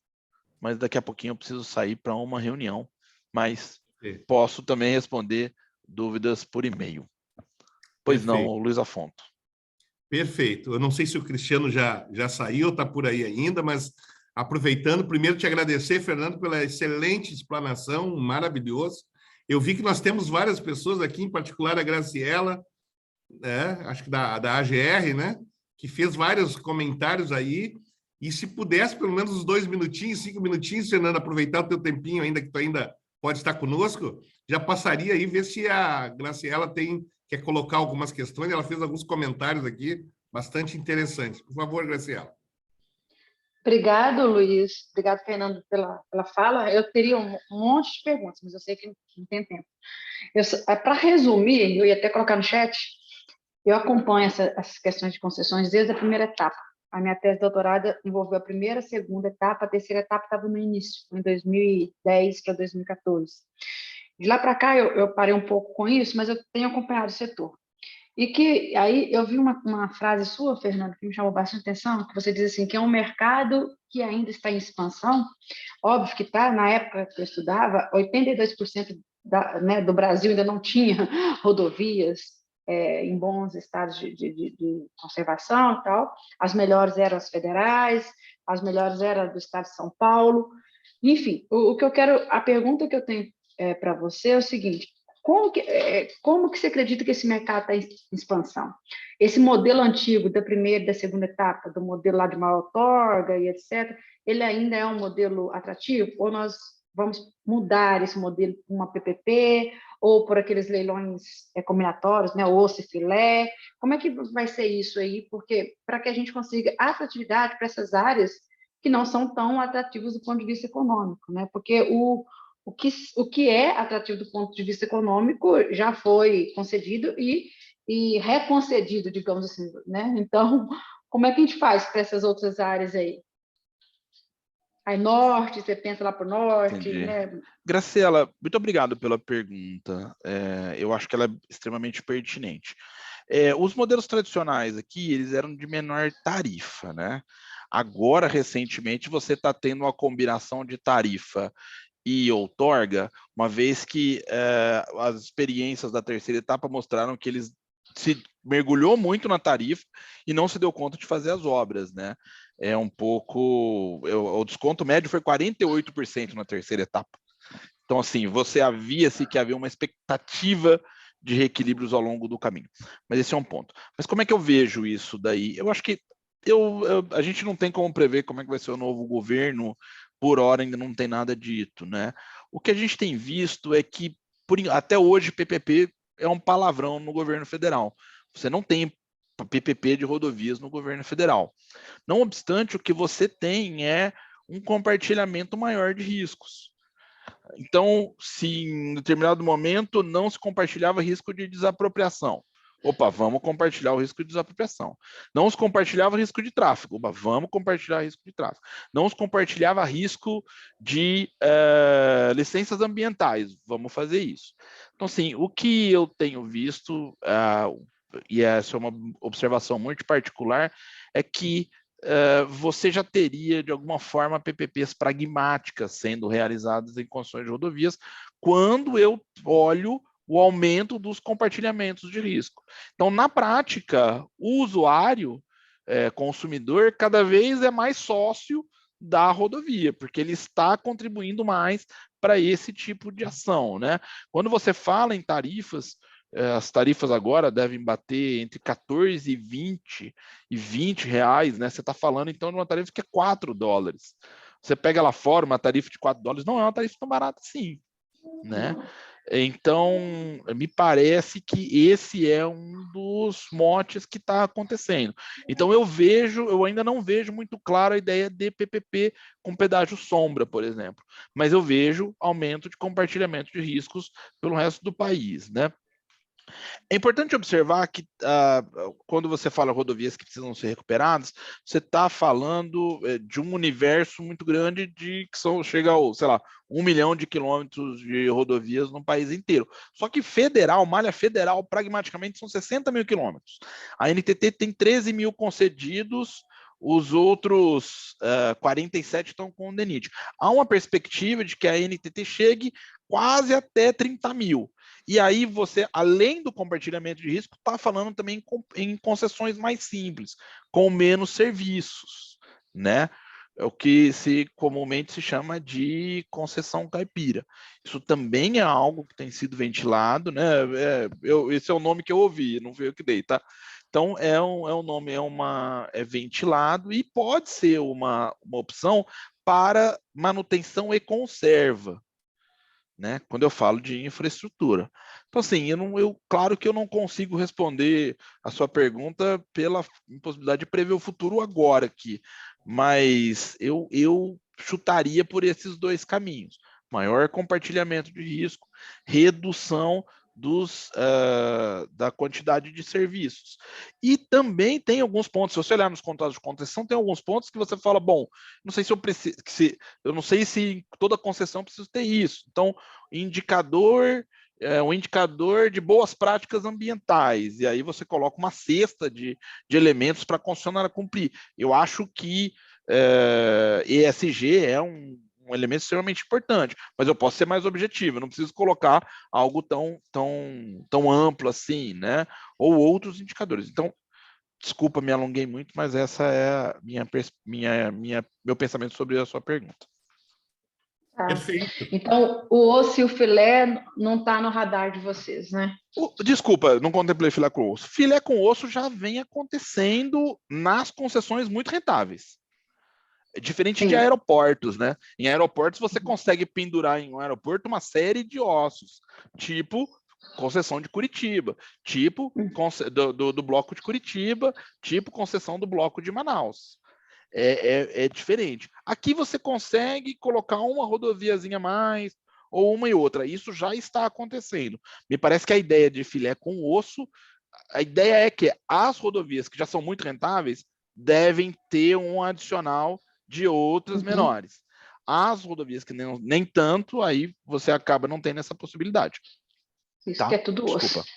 mas daqui a pouquinho eu preciso sair para uma reunião, mas posso também responder dúvidas por e-mail. Pois não, Luiz Afonso. Perfeito. Eu não sei se o Cristiano já saiu, está por aí ainda, mas aproveitando, primeiro te agradecer, Fernando, pela excelente explanação, maravilhoso. Eu vi que nós temos várias pessoas aqui, em particular a Graciela, né, acho que da AGR, né, que fez vários comentários aí, e se pudesse, pelo menos uns 2 minutinhos, 5 minutinhos, Fernando, aproveitar o teu tempinho ainda, que tu ainda pode estar conosco, já passaria aí, ver se a Graciela quer colocar algumas questões, ela fez alguns comentários aqui, bastante interessantes. Por favor, Graciela. Obrigado, Luiz. Obrigado, Fernando, pela fala. Eu teria um monte de perguntas, mas eu sei que não tem tempo. Para resumir, eu ia até colocar no chat, eu acompanho essas questões de concessões desde a primeira etapa. A minha tese de doutorado envolveu a primeira, a segunda etapa, a terceira etapa estava no início, em 2010 para 2014. De lá para cá, eu parei um pouco com isso, mas eu tenho acompanhado o setor. E que aí eu vi uma frase sua, Fernando, que me chamou bastante atenção, que você diz assim, que é um mercado que ainda está em expansão. Óbvio que está, na época que eu estudava, 82% do Brasil ainda não tinha rodovias em bons estados de conservação e tal. As melhores eram as federais, as melhores eram do estado de São Paulo. Enfim, a pergunta que eu tenho para você é o seguinte: como que você acredita que esse mercado está em expansão? Esse modelo antigo da primeira e da segunda etapa, do modelo lá de maior outorga e etc., ele ainda é um modelo atrativo? Ou nós vamos mudar esse modelo para uma PPP ou por aqueles leilões combinatórios, né, osso e filé? Como é que vai ser isso aí? Porque para que a gente consiga atratividade para essas áreas que não são tão atrativas do ponto de vista econômico, né? Porque o que é atrativo do ponto de vista econômico já foi concedido e reconcedido, digamos assim, né? Então, como é que a gente faz para essas outras áreas aí? Aí, norte, você pensa lá para o norte, Entendi. né? Graciela, muito obrigado pela pergunta. Eu acho que ela é extremamente pertinente. Os modelos tradicionais aqui, eles eram de menor tarifa, né? Agora, recentemente, você está tendo uma combinação de tarifa e outorga, uma vez que as experiências da terceira etapa mostraram que eles se mergulhou muito na tarifa e não se deu conta de fazer as obras, né? É um pouco... o desconto médio foi 48% na terceira etapa. Então, assim, você havia-se que havia uma expectativa de reequilíbrios ao longo do caminho. Mas esse é um ponto. Mas como é que eu vejo isso daí? Eu acho que a gente não tem como prever como é que vai ser o novo governo, por hora ainda não tem nada dito, né? O que a gente tem visto é que, até hoje, PPP é um palavrão no governo federal. Você não tem PPP de rodovias no governo federal. Não obstante, o que você tem é um compartilhamento maior de riscos. Então, se em determinado momento não se compartilhava risco de desapropriação, opa, vamos compartilhar o risco de desapropriação. Não se compartilhava risco de tráfego, opa, vamos compartilhar risco de tráfego. Não se compartilhava risco de licenças ambientais, vamos fazer isso. Então, assim, o que eu tenho visto, e essa é uma observação muito particular, é que você já teria, de alguma forma, PPPs pragmáticas sendo realizadas em concessões de rodovias, quando eu olho o aumento dos compartilhamentos de risco. Então, na prática, o usuário, consumidor, cada vez é mais sócio da rodovia, porque ele está contribuindo mais para esse tipo de ação, né? Quando você fala em tarifas, as tarifas agora devem bater entre 14 e 20 reais, né? Você está falando então de uma tarifa que é 4 dólares. Você pega lá fora uma tarifa de 4 dólares, não é uma tarifa tão barata assim, né? Então, me parece que esse é um dos motes que está acontecendo. Então, eu ainda não vejo muito claro a ideia de PPP com pedágio sombra, por exemplo, mas eu vejo aumento de compartilhamento de riscos pelo resto do país, né? É importante observar que quando você fala rodovias que precisam ser recuperadas, você está falando de um universo muito grande que chega ao, sei lá, 1 milhão de quilômetros de rodovias no país inteiro. Só que malha federal, pragmaticamente, são 60 mil quilômetros. A NTT tem 13 mil concedidos, os outros 47 estão com o DENIT. Há uma perspectiva de que a NTT chegue quase até 30 mil. E aí você, além do compartilhamento de risco, está falando também em concessões mais simples, com menos serviços, né? É o que comumente se chama de concessão caipira. Isso também é algo que tem sido ventilado, né? Esse é o nome que eu ouvi, não foi eu que dei, tá? Então é um nome, é ventilado e pode ser uma opção para manutenção e conserva, né? Quando eu falo de infraestrutura. Então, assim, claro que eu não consigo responder a sua pergunta pela impossibilidade de prever o futuro agora aqui, mas eu chutaria por esses dois caminhos: maior compartilhamento de risco, redução da quantidade de serviços. E também tem alguns pontos, se você olhar nos contratos de concessão, tem alguns pontos que você fala, bom, não sei se eu preciso, eu não sei se toda concessão precisa ter isso. Então, um indicador de boas práticas ambientais, e aí você coloca uma cesta de elementos para a concessionária cumprir. Eu acho que ESG é um elemento extremamente importante, mas eu posso ser mais objetivo, eu não preciso colocar algo tão amplo assim, né? Ou outros indicadores. Então, desculpa, me alonguei muito, mas essa é meu pensamento sobre a sua pergunta. Tá. Perfeito. Então, o osso e o filé não está no radar de vocês, né? Desculpa, não contemplei filé com osso. Filé com osso já vem acontecendo nas concessões muito rentáveis. É diferente de Sim. aeroportos, né? Em aeroportos você consegue pendurar em um aeroporto uma série de ossos, tipo concessão de Curitiba, tipo do bloco de Curitiba, tipo concessão do bloco de Manaus. É diferente. Aqui você consegue colocar uma rodoviazinha a mais, ou uma e outra. Isso já está acontecendo. Me parece que a ideia de filé com osso, a ideia é que as rodovias que já são muito rentáveis devem ter um adicional de outras menores. As rodovias que nem tanto, aí você acaba não tendo essa possibilidade. Isso Tá? que é tudo osso. Desculpa.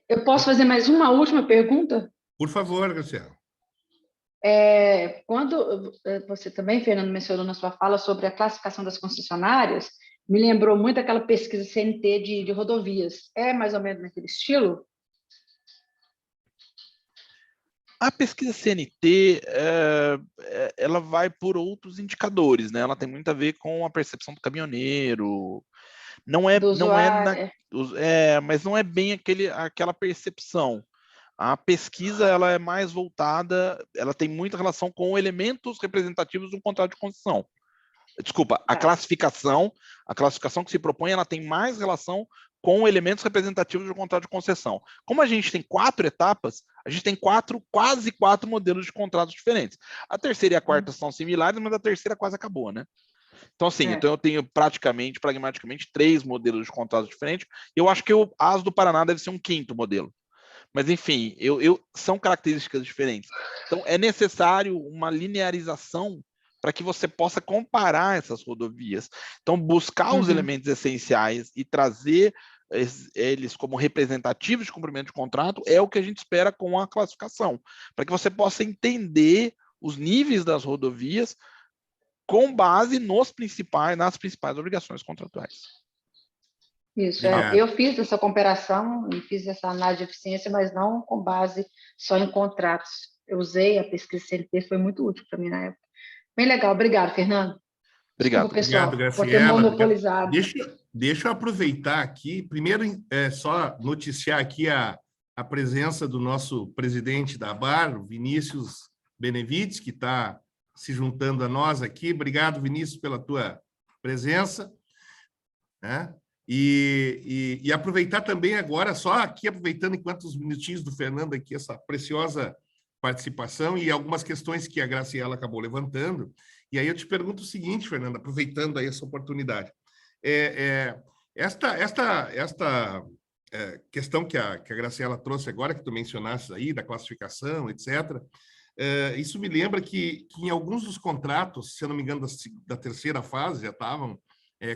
Eu posso fazer mais uma última pergunta? Por favor, Graciela. Quando você também, Fernando, mencionou na sua fala sobre a classificação das concessionárias, me lembrou muito aquela pesquisa CNT de rodovias. É mais ou menos naquele estilo? A pesquisa CNT, ela vai por outros indicadores, né? Ela tem muito a ver com a percepção do caminhoneiro. Mas não é bem aquela percepção. A pesquisa ela é mais voltada, ela tem muita relação com elementos representativos do contrato de concessão. Desculpa, a classificação que se propõe, ela tem mais relação com elementos representativos do contrato de concessão. Como a gente tem 4 etapas, a gente tem quase quatro modelos de contratos diferentes. A terceira e a quarta são similares, mas a terceira quase acabou, né? Então, assim, então eu tenho pragmaticamente 3 modelos de contratos diferentes. Eu acho que o AS do Paraná deve ser um 5º modelo. Mas, enfim, são características diferentes. Então, é necessário uma linearização para que você possa comparar essas rodovias. Então, buscar os elementos essenciais e trazer eles como representativos de cumprimento de contrato é o que a gente espera com a classificação, para que você possa entender os níveis das rodovias com base nas principais obrigações contratuais. Isso, eu fiz essa comparação e fiz essa análise de eficiência, mas não com base só em contratos. Eu usei a pesquisa CLT, foi muito útil para mim na época. Bem legal, obrigado, Fernando. Obrigado. Desculpa, pessoal, Obrigado, por ter Graciela. monopolizado. Deixa eu aproveitar aqui, primeiro só noticiar aqui a presença do nosso presidente da ABAR, Vinícius Benevides, que está se juntando a nós aqui. Obrigado, Vinícius, pela tua presença. Né? E aproveitar também agora, só aqui aproveitando enquanto os minutinhos do Fernando aqui, essa preciosa participação e algumas questões que a Graciela acabou levantando. E aí eu te pergunto o seguinte, Fernando, aproveitando aí essa oportunidade. Esta questão que a Graciela trouxe agora, que tu mencionaste aí, da classificação, etc., isso me lembra que em alguns dos contratos, se eu não me engano, da terceira fase, já estavam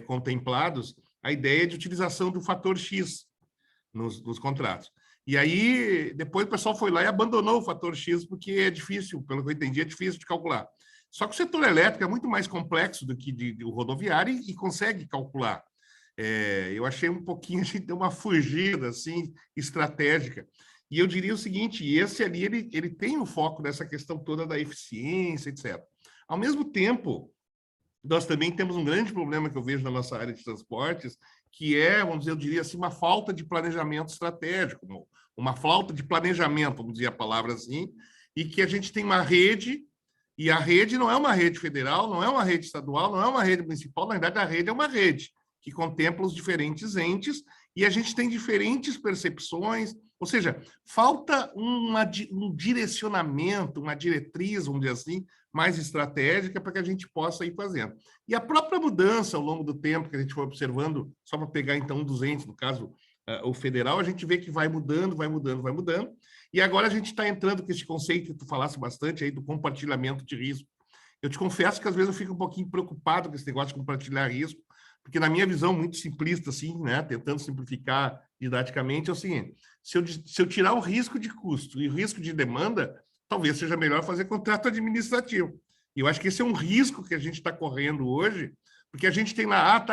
contemplados a ideia de utilização do fator X nos contratos. E aí, depois o pessoal foi lá e abandonou o fator X, porque é difícil, pelo que eu entendi, é difícil de calcular. Só que o setor elétrico é muito mais complexo do que o rodoviário e consegue calcular. Eu achei um pouquinho, a gente deu uma fugida assim, estratégica. E eu diria o seguinte, esse ali, ele tem o foco dessa questão toda da eficiência, etc. Ao mesmo tempo, nós também temos um grande problema que eu vejo na nossa área de transportes, que é, vamos dizer, eu diria assim, uma falta de planejamento estratégico, uma falta de planejamento, vamos dizer a palavra assim, e que a gente tem uma rede, e a rede não é uma rede federal, não é uma rede estadual, não é uma rede municipal, na verdade a rede é uma rede que contempla os diferentes entes, e a gente tem diferentes percepções, ou seja, falta um direcionamento, uma diretriz, vamos dizer assim, mais estratégica para que a gente possa ir fazendo. E a própria mudança ao longo do tempo que a gente foi observando, só para pegar então um dos entes, no caso o federal, a gente vê que vai mudando, e agora a gente está entrando com esse conceito que tu falasse bastante aí do compartilhamento de risco. Eu te confesso que às vezes eu fico um pouquinho preocupado com esse negócio de compartilhar risco, porque na minha visão muito simplista, assim, né, tentando simplificar didaticamente, é o seguinte, se eu tirar o risco de custo e o risco de demanda, talvez seja melhor fazer contrato administrativo. E eu acho que esse é um risco que a gente está correndo hoje, porque a gente tem lá,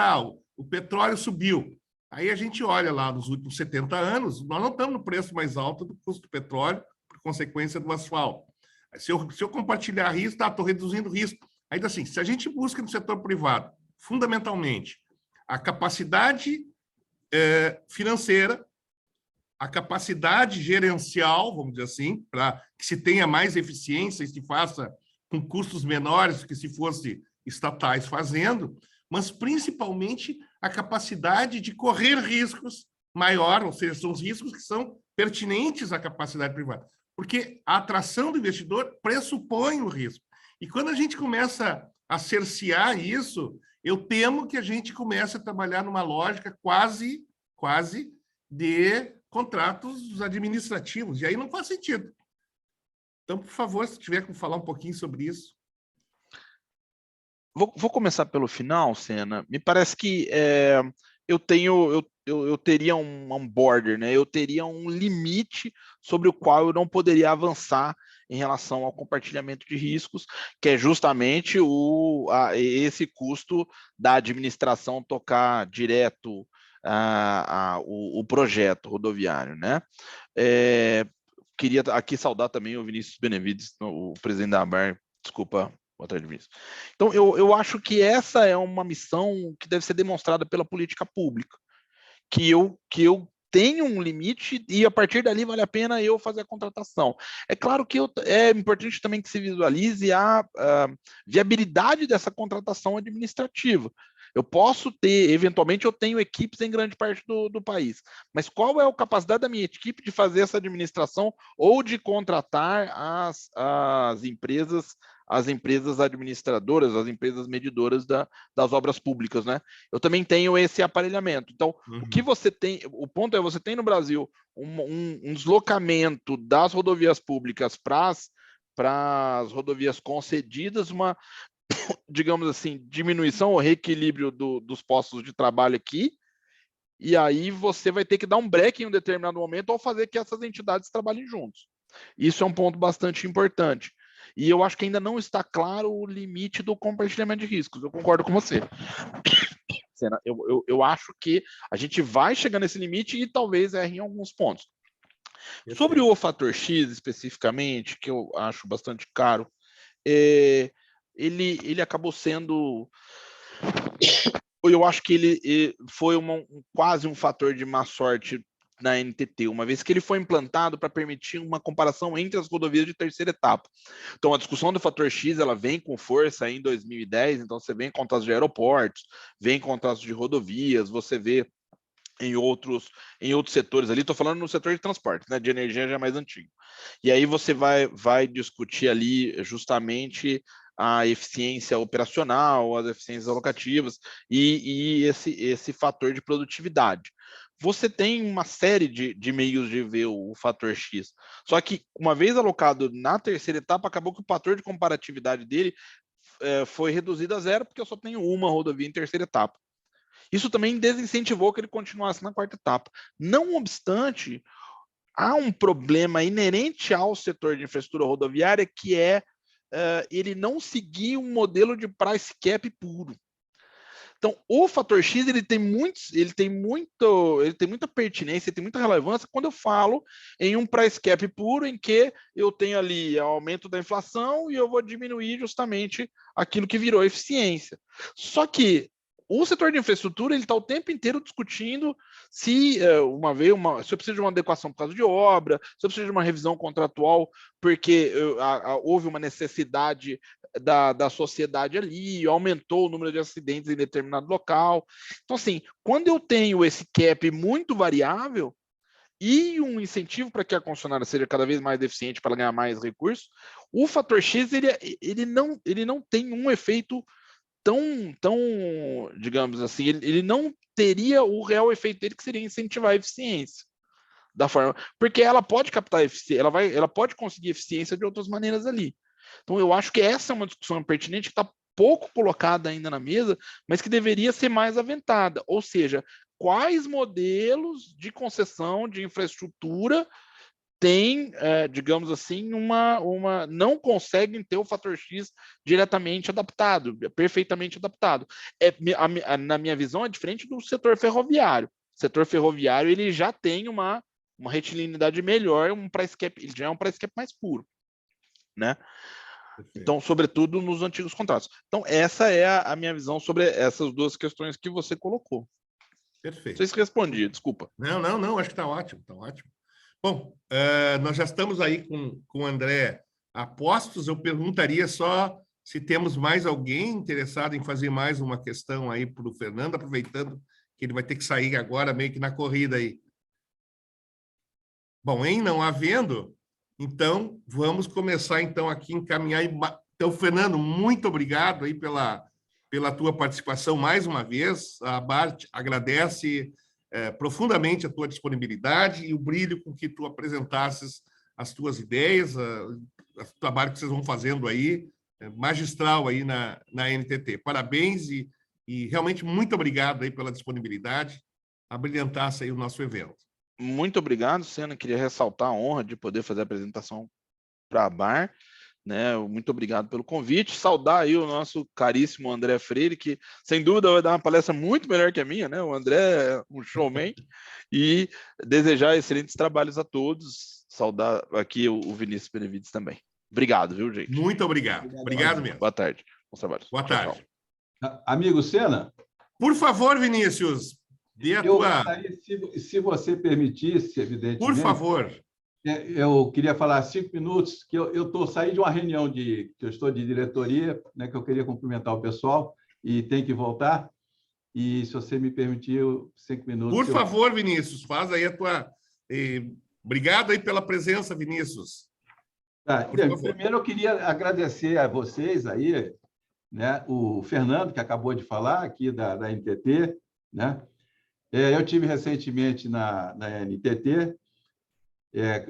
o petróleo subiu. Aí a gente olha lá nos últimos 70 anos, nós não estamos no preço mais alto do custo do petróleo, por consequência do asfalto. Se eu compartilhar risco, estou reduzindo risco. Ainda assim, se a gente busca no setor privado fundamentalmente, a capacidade financeira, a capacidade gerencial, vamos dizer assim, para que se tenha mais eficiência e se faça com custos menores do que se fosse estatais fazendo, mas principalmente a capacidade de correr riscos maior, ou seja, são os riscos que são pertinentes à capacidade privada, porque a atração do investidor pressupõe o risco. E quando a gente começa a cercear isso, eu temo que a gente comece a trabalhar numa lógica quase de contratos administrativos, e aí não faz sentido. Então, por favor, se tiver que falar um pouquinho sobre isso. Vou começar pelo final, Sena. Me parece que eu teria um border, né? Eu teria um limite sobre o qual eu não poderia avançar em relação ao compartilhamento de riscos, que é justamente esse custo da administração tocar direto o projeto rodoviário, né? Queria aqui saudar também o Vinícius Benevides, o presidente da ABAR, desculpa. Boa tarde, Vinícius. Então, eu acho que essa é uma missão que deve ser demonstrada pela política pública, que eu tenho um limite e a partir dali vale a pena eu fazer a contratação. É claro que é importante também que se visualize a viabilidade dessa contratação administrativa. Eu posso ter, eventualmente, eu tenho equipes em grande parte do país, mas qual é a capacidade da minha equipe de fazer essa administração ou de contratar as empresas administradoras, as empresas medidoras das obras públicas, né? Eu também tenho esse aparelhamento. Então, o que você tem, o ponto é, você tem no Brasil um deslocamento das rodovias públicas para as rodovias concedidas, uma, digamos assim, diminuição ou reequilíbrio dos postos de trabalho aqui, e aí você vai ter que dar um break em um determinado momento ou fazer que essas entidades trabalhem juntos. Isso é um ponto bastante importante. E eu acho que ainda não está claro o limite do compartilhamento de riscos. Eu concordo com você. Eu acho que a gente vai chegar nesse limite e talvez erre em alguns pontos. Sobre o fator X, especificamente, que eu acho bastante caro, ele acabou sendo... Eu acho que ele foi quase um fator de má sorte na NTT, uma vez que ele foi implantado para permitir uma comparação entre as rodovias de terceira etapa. Então, a discussão do fator X, ela vem com força em 2010, então você vê em contratos de aeroportos, vem em contratos de rodovias, você vê em outros setores ali, estou falando no setor de transporte, né, de energia já é mais antigo. E aí você vai discutir ali justamente a eficiência operacional, as eficiências alocativas e esse fator de produtividade. Você tem uma série de meios de ver o fator X. Só que, uma vez alocado na terceira etapa, acabou que o fator de comparatividade dele foi reduzido a zero, porque eu só tenho uma rodovia em terceira etapa. Isso também desincentivou que ele continuasse na quarta etapa. Não obstante, há um problema inerente ao setor de infraestrutura rodoviária, que é ele não seguir um modelo de price cap puro. Então, o fator X ele tem muita pertinência, ele tem muita relevância quando eu falo em um price cap puro, em que eu tenho ali aumento da inflação e eu vou diminuir justamente aquilo que virou eficiência. Só que o setor de infraestrutura ele está o tempo inteiro discutindo se se eu preciso de uma adequação por causa de obra, se eu preciso de uma revisão contratual porque houve uma necessidade da sociedade ali, aumentou o número de acidentes em determinado local. Então, assim, quando eu tenho esse cap muito variável e um incentivo para que a concessionária seja cada vez mais eficiente para ganhar mais recursos, o fator X ele não tem um efeito tão, digamos assim, ele não teria o real efeito dele, que seria incentivar a eficiência da forma, porque ela pode captar eficiência, ela pode conseguir eficiência de outras maneiras ali. Então, eu acho que essa é uma discussão pertinente que está pouco colocada ainda na mesa, mas que deveria ser mais aventada. Ou seja, quais modelos de concessão de infraestrutura têm, digamos assim, não conseguem ter o fator X diretamente adaptado, perfeitamente adaptado. Na minha visão, é diferente do setor ferroviário. O setor ferroviário ele já tem uma retilineidade melhor, um price cap, ele já é um price cap mais puro, né? Então, sobretudo nos antigos contratos. Então, essa é a minha visão sobre essas duas questões que você colocou. Perfeito. Não sei se respondi, desculpa. Não, acho que está ótimo, está ótimo. Bom, nós já estamos aí com o André a postos. Eu perguntaria só se temos mais alguém interessado em fazer mais uma questão aí para o Fernando, aproveitando que ele vai ter que sair agora meio que na corrida aí. Bom, não havendo, então vamos começar então aqui a encaminhar. Então, Fernando, muito obrigado aí pela tua participação mais uma vez. A Bart agradece profundamente a tua disponibilidade e o brilho com que tu apresentasses as tuas ideias, o trabalho que vocês vão fazendo aí, magistral aí na NTT. Parabéns e realmente muito obrigado aí pela disponibilidade, abrilhantasse aí o nosso evento. Muito obrigado, Sena. Queria ressaltar a honra de poder fazer a apresentação para a BAR. Né? Muito obrigado pelo convite. Saudar aí o nosso caríssimo André Freire, que sem dúvida vai dar uma palestra muito melhor que a minha, né? O André é um showman. E desejar excelentes trabalhos a todos. Saudar aqui o Vinícius Benevides também. Obrigado, viu, gente? Muito obrigado. Obrigado mesmo. Boa tarde. Bons trabalhos. Boa tarde. Tchau. Amigo Sena? Por favor, Vinícius, dê a tua... Se você permitisse, evidentemente... Por favor. Eu queria falar 5 minutos, que eu saí de uma reunião que eu estou de diretoria, né, que eu queria cumprimentar o pessoal e tem que voltar. E se você me permitir, 5 minutos... Por favor, Vinícius, faz aí a tua... Obrigado aí pela presença, Vinícius. Primeiro, eu queria agradecer a vocês aí, né, o Fernando, que acabou de falar aqui da NTT, né? Eu estive recentemente na NTT,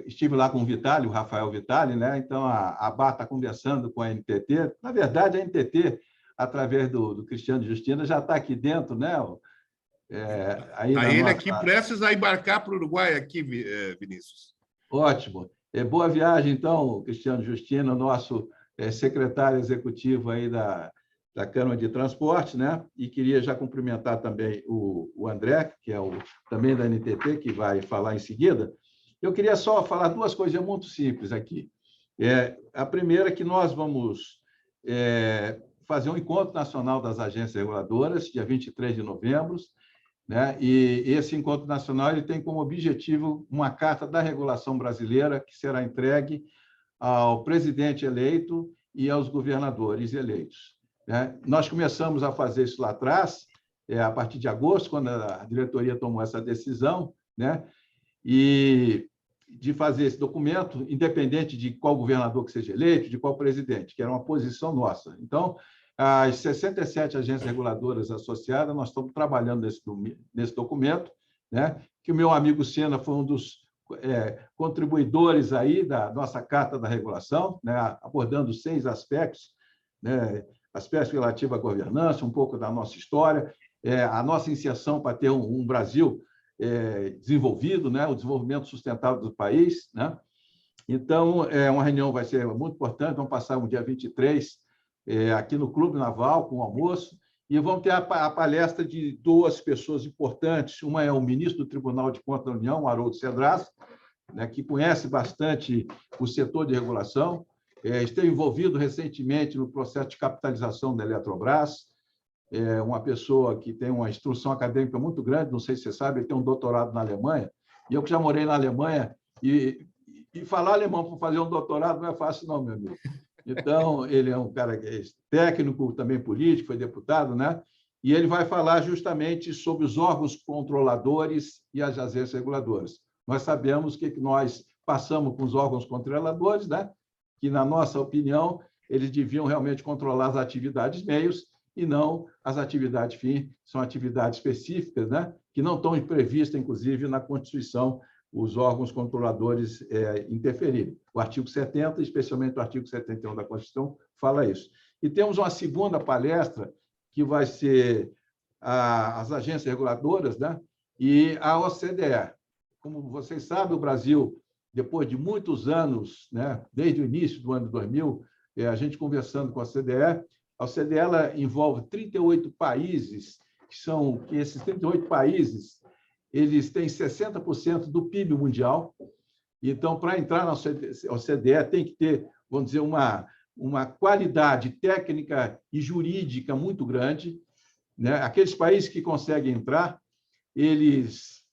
estive lá com o Vitali, o Rafael Vitali, né? Então a BAR está conversando com a NTT. Na verdade, a NTT, através do Cristiano Justina, já está aqui dentro, né? Ele aqui prestes a embarcar para o Uruguai, aqui, Vinícius. Ótimo. Boa viagem, então, Cristiano Justina, nosso secretário executivo aí da Câmara de Transporte, né? E queria já cumprimentar também o André, que é também da NTT, que vai falar em seguida. Eu queria só falar duas coisas muito simples aqui. A primeira é que nós vamos fazer um encontro nacional das agências reguladoras, dia 23 de novembro, né? E esse encontro nacional ele tem como objetivo uma carta da regulação brasileira que será entregue ao presidente eleito e aos governadores eleitos. Nós começamos a fazer isso lá atrás, a partir de agosto, quando a diretoria tomou essa decisão, né? E de fazer esse documento, independente de qual governador que seja eleito, de qual presidente, que era uma posição nossa. Então, as 67 agências reguladoras associadas, nós estamos trabalhando nesse documento, né? Que o meu amigo Sena foi um dos contribuidores aí da nossa Carta da Regulação, né? Abordando 6 aspectos, né? Aspectos relativos à governança, um pouco da nossa história, a nossa inserção para ter um Brasil desenvolvido, né? O desenvolvimento sustentável do país, né? Então, uma reunião vai ser muito importante, vamos passar no dia 23 aqui no Clube Naval, com o almoço, e vamos ter a palestra de 2 pessoas importantes. Uma é o ministro do Tribunal de Contas da União, Haroldo Cedras, né? Que conhece bastante o setor de regulação, esteve envolvido recentemente no processo de capitalização da Eletrobras, uma pessoa que tem uma instrução acadêmica muito grande, não sei se você sabe, ele tem um doutorado na Alemanha, e eu que já morei na Alemanha, e falar alemão para fazer um doutorado não é fácil não, meu amigo. Então, ele é um cara técnico, também político, foi deputado, né? E ele vai falar justamente sobre os órgãos controladores e as agências reguladoras. Nós sabemos o que nós passamos com os órgãos controladores, né? Que, na nossa opinião, eles deviam realmente controlar as atividades meios e não as atividades fim, são atividades específicas, né? Que não estão previstas, inclusive, na Constituição, os órgãos controladores interferirem. O artigo 70, especialmente o artigo 71 da Constituição, fala isso. E temos uma segunda palestra, que vai ser as agências reguladoras, né? E a OCDE. Como vocês sabem, o Brasil, depois de muitos anos, né? Desde o início do ano 2000, a gente conversando com a OCDE ela envolve 38 países, que esses 38 países eles têm 60% do PIB mundial. Então, para entrar na OCDE, tem que ter, vamos dizer, uma uma qualidade técnica e jurídica muito grande, né? Aqueles países que conseguem entrar, eles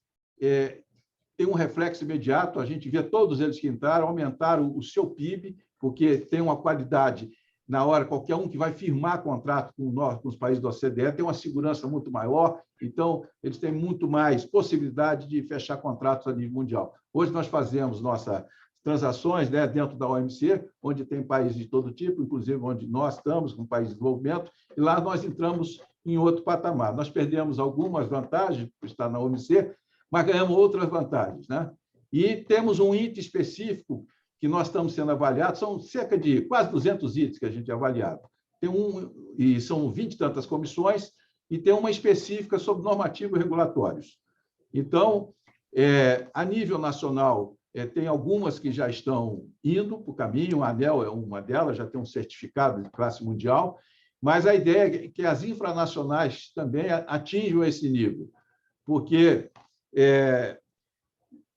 têm um reflexo imediato. A gente vê todos eles que entraram, aumentaram o seu PIB, porque tem uma qualidade. Na hora, qualquer um que vai firmar contrato com os países da OCDE tem uma segurança muito maior, então eles têm muito mais possibilidade de fechar contratos a nível mundial. Hoje nós fazemos nossas transações, né, dentro da OMC, onde tem países de todo tipo, inclusive onde nós estamos, com países de desenvolvimento, e lá nós entramos em outro patamar. Nós perdemos algumas vantagens por estar na OMC, mas ganhamos outras vantagens, né? E temos um índice específico que nós estamos sendo avaliados, são cerca de quase 200 itens que a gente é avaliado. E são 20 e tantas comissões, e tem uma específica sobre normativos regulatórios. Então, a nível nacional, tem algumas que já estão indo para o caminho, a ANEEL é uma delas, já tem um certificado de classe mundial, mas a ideia é que as infranacionais também atinjam esse nível, porque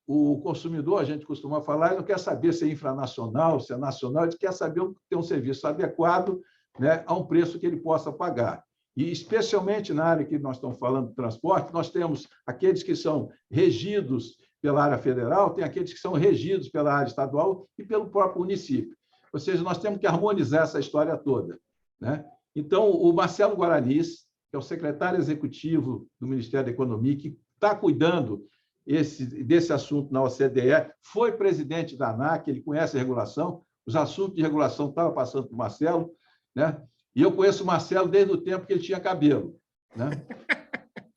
o consumidor, a gente costuma falar, ele não quer saber se é infranacional, se é nacional, ele quer saber ter um serviço adequado, né, a um preço que ele possa pagar. E, especialmente na área que nós estamos falando de transporte, nós temos aqueles que são regidos pela área federal, tem aqueles que são regidos pela área estadual e pelo próprio município. Ou seja, nós temos que harmonizar essa história toda, né? Então, o Marcelo Guaranis, que é o secretário executivo do Ministério da Economia, que está cuidando desse assunto na OCDE, foi presidente da ANAC, ele conhece a regulação, os assuntos de regulação estavam passando para o Marcelo, né? E eu conheço o Marcelo desde o tempo que ele tinha cabelo, né?